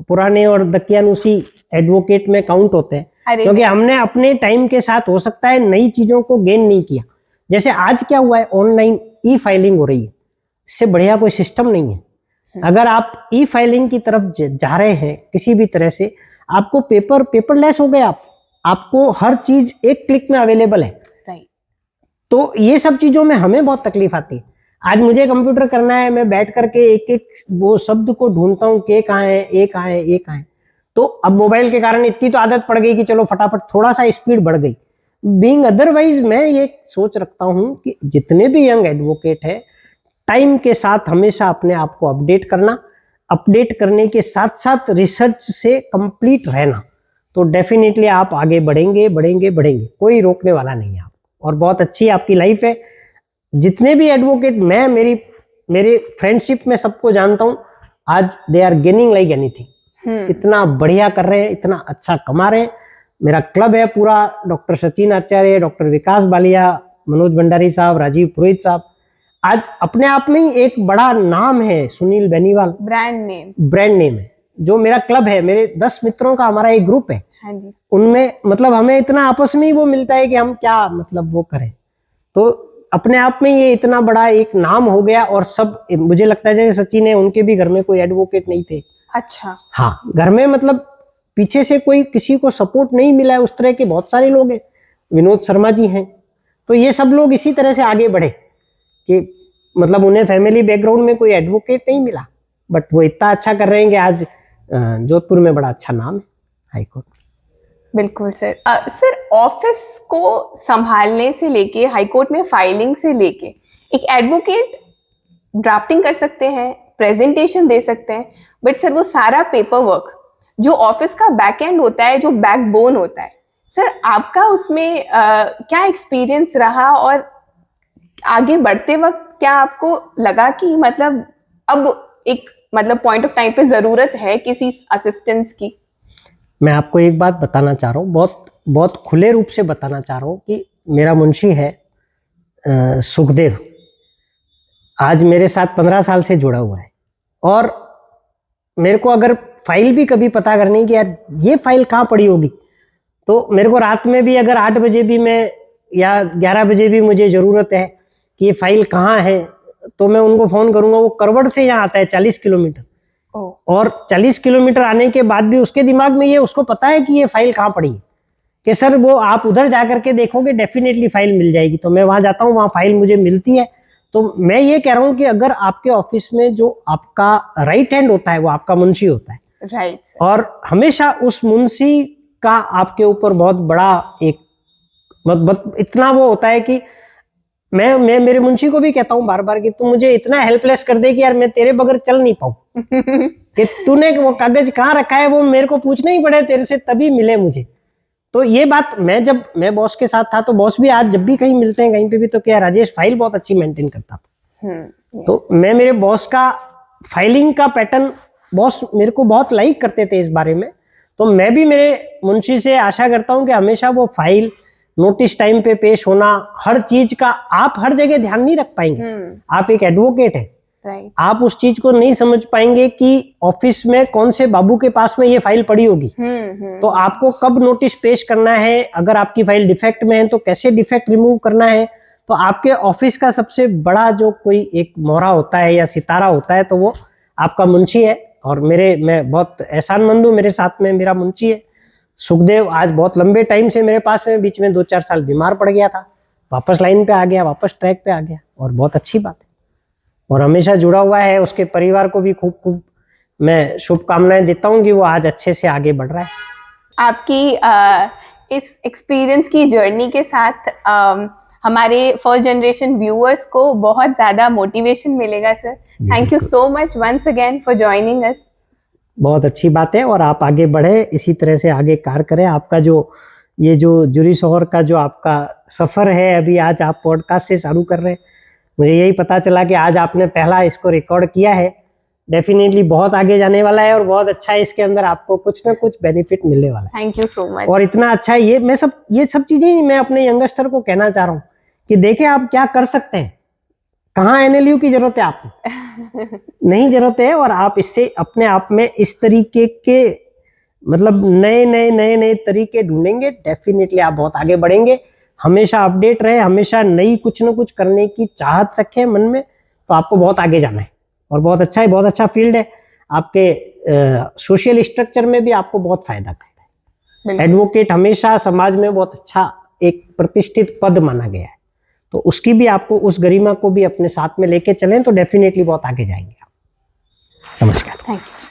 A: पुराने और दकियानुसी एडवोकेट में काउंट होते हैं, क्योंकि हमने अपने टाइम के साथ हो सकता है नई चीजों को गेन नहीं किया। जैसे आज क्या हुआ है, ऑनलाइन ई फाइलिंग हो रही है, इससे बढ़िया कोई सिस्टम नहीं है। अगर आप ई फाइलिंग की तरफ जा रहे हैं किसी भी तरह से, आपको पेपरलेस हो गए, आपको हर चीज एक क्लिक में अवेलेबल है।
B: राइट।
A: तो ये सब चीजों में हमें बहुत तकलीफ आती है। आज मुझे कंप्यूटर करना है, मैं बैठ करके एक एक वो शब्द को ढूंढता हूँ कि कहाँ है, ए कहाँ है, ए कहाँ है। तो अब मोबाइल के कारण इतनी तो आदत पड़ गई कि चलो फटाफट थोड़ा सा स्पीड बढ़ गई। बीइंग अदरवाइज मैं ये सोच रखता हूँ कि जितने भी यंग एडवोकेट है, टाइम के साथ हमेशा अपने आप को अपडेट करना, अपडेट करने के साथ साथ रिसर्च से कंप्लीट रहना, तो डेफिनेटली आप आगे बढ़ेंगे बढ़ेंगे बढ़ेंगे, कोई रोकने वाला नहीं है आपको। और बहुत अच्छी आपकी लाइफ है। जितने भी एडवोकेट मैं मेरे फ्रेंडशिप में सबको जानता हूँ, आज they are gaining like anything. इतना बढ़िया कर रहे हैं, इतना अच्छा कमा रहे हैं। मेरा क्लब है पूरा, डॉक्टर सचिन आचार्य, डॉक्टर विकास बालिया, मनोज भंडारी साहब, राजीव पुरोहित साहब, आज अपने आप में ही एक बड़ा नाम है। सुनील बेनीवाल, ब्रांड नेम है। जो मेरा क्लब है, मेरे 10 मित्रों का हमारा एक ग्रुप है।
B: हाँ जी।
A: उनमें मतलब हमें इतना आपस में ही वो मिलता है कि हम क्या मतलब वो करें। तो अपने आप में ये इतना बड़ा एक नाम हो गया। और सब, मुझे लगता है जैसे सचिन है, उनके भी घर में कोई एडवोकेट नहीं थे।
B: अच्छा।
A: हाँ, घर में मतलब पीछे से कोई किसी को सपोर्ट नहीं मिला है, उस तरह के बहुत सारे लोग हैं। विनोद शर्मा जी हैं। तो ये सब लोग इसी तरह से आगे बढ़े कि मतलब उन्हें फैमिली बैकग्राउंड में कोई एडवोकेट नहीं मिला, बट वो इतना अच्छा कर रहे हैं कि आज जोधपुर में बड़ा अच्छा नाम है हाईकोर्ट।
B: बिल्कुल सर। सर, ऑफिस को संभालने से लेके हाईकोर्ट में फाइलिंग से लेके एक एडवोकेट ड्राफ्टिंग कर सकते हैं, प्रेजेंटेशन दे सकते हैं, बट सर वो सारा पेपर वर्क जो ऑफिस का बैक एंड होता है, जो बैकबोन होता है, सर आपका उसमें क्या एक्सपीरियंस रहा? और आगे बढ़ते वक्त क्या आपको लगा कि मतलब अब एक मतलब पॉइंट ऑफ टाइम पे जरूरत है किसी असिस्टेंस की?
A: मैं आपको एक बात बताना चाह रहा हूँ, बहुत खुले रूप से बताना चाह रहा हूँ कि मेरा मुंशी है सुखदेव, आज मेरे साथ 15 साल से जुड़ा हुआ है। और मेरे को अगर फाइल भी कभी पता करनी है कि यार ये फाइल कहाँ पड़ी होगी, तो मेरे को रात में भी अगर 8 बजे भी मैं या 11 बजे भी मुझे ज़रूरत है कि ये फाइल कहाँ है, तो मैं उनको फ़ोन करूँगा। वो करवट से यहाँ आता है 40 किलोमीटर, और 40 किलोमीटर आने के बाद भी उसके दिमाग में ये, उसको पता है कि ये फाइल कहाँ पड़ी है, कि सर वो आप उधर जा करके देखोगे डेफिनेटली फाइल मिल जाएगी। तो मैं वहाँ जाता हूँ, वहाँ फाइल मुझे मिलती है। तो मैं ये कह रहा हूँ कि अगर आपके ऑफिस में जो आपका राइट हैंड होता है वो आपका मुंशी होता है,
B: राइट।
A: और हमेशा उस मुंशी का आपके ऊपर बहुत बड़ा एक इतना वो होता है कि मैं मेरे मुंशी को भी कहता हूँ बार बार कि तू मुझे इतना हेल्पलेस कर दे कि यार मैं तेरे बगैर चल नहीं पाऊँ कि तूने वो कागज कहाँ रखा है वो मेरे को पूछना ही पड़े तेरे से, तभी मिले मुझे। तो ये बात जब मैं बॉस के साथ था, तो बॉस भी आज जब भी कहीं मिलते हैं कहीं पे भी, तो क्या राजेश फाइल बहुत अच्छी मेंटेन करता था। तो मैं मेरे बॉस का फाइलिंग का पैटर्न, बॉस मेरे को बहुत लाइक करते थे इस बारे में। तो मैं भी मेरे मुंशी से आशा करता हूँ कि हमेशा वो फाइल, नोटिस टाइम पे पेश होना, हर चीज का आप हर जगह ध्यान नहीं रख पाएंगे। आप एक एडवोकेट है, आप उस चीज को नहीं समझ पाएंगे कि ऑफिस में कौन से बाबू के पास में ये फाइल पड़ी होगी। तो आपको कब नोटिस पेश करना है, अगर आपकी फाइल डिफेक्ट में है तो कैसे डिफेक्ट रिमूव करना है। तो आपके ऑफिस का सबसे बड़ा जो कोई एक मोहरा होता है या सितारा होता है, तो वो आपका मुंशी है। और मैं बहुत एहसानमंद हूँ, मेरे साथ में मेरा मुंशी है सुखदेव। आज बहुत लंबे टाइम से मेरे पास में, बीच में 2-4 साल बीमार पड़ गया था, वापस लाइन पे आ गया, वापस ट्रैक पे आ गया, और बहुत अच्छी बात है। और हमेशा जुड़ा हुआ है। उसके परिवार को भी खूब मैं शुभकामनाएं देता हूँ कि वो आज अच्छे से आगे बढ़ रहा है।
B: आपकी इस एक्सपीरियंस की जर्नी के साथ हमारे फर्स्ट जनरेशन व्यूअर्स को बहुत ज़्यादा मोटिवेशन मिलेगा sir. Thank you so much once again for joining us.
A: बहुत अच्छी बात है, और आप आगे बढ़े, इसी तरह से आगे कार्य करें। आपका ये जो जूरी शोहर का जो आपका सफ़र है, अभी आज आप पॉडकास्ट से चालू कर रहे हैं, मुझे यही पता चला कि आज आपने पहला इसको रिकॉर्ड किया है। डेफिनेटली बहुत आगे जाने वाला है, और बहुत अच्छा है, इसके अंदर आपको कुछ ना कुछ बेनिफिट मिलने वाला है।
B: Thank you so much.
A: और इतना अच्छा है ये सब चीज़ें मैं अपने यंगस्टर को कहना चाह रहा हूँ कि देखें आप क्या कर सकते हैं। कहाँ NLU की जरूरत है आपको नहीं जरूरत है। और आप इससे अपने आप में इस तरीके के मतलब नए तरीके ढूंढेंगे, डेफिनेटली आप बहुत आगे बढ़ेंगे। हमेशा अपडेट रहे, हमेशा नई कुछ न कुछ करने की चाहत रखें मन में, तो आपको बहुत आगे जाना है। और बहुत अच्छा है, बहुत अच्छा फील्ड है। आपके सोशल स्ट्रक्चर में भी आपको बहुत फायदा करता है। एडवोकेट हमेशा समाज में बहुत अच्छा एक प्रतिष्ठित पद माना गया है। तो उसकी भी आपको, उस गरिमा को भी अपने साथ में लेके चलें तो डेफिनेटली बहुत आगे जाएंगे आप। नमस्कार।
B: Thank you.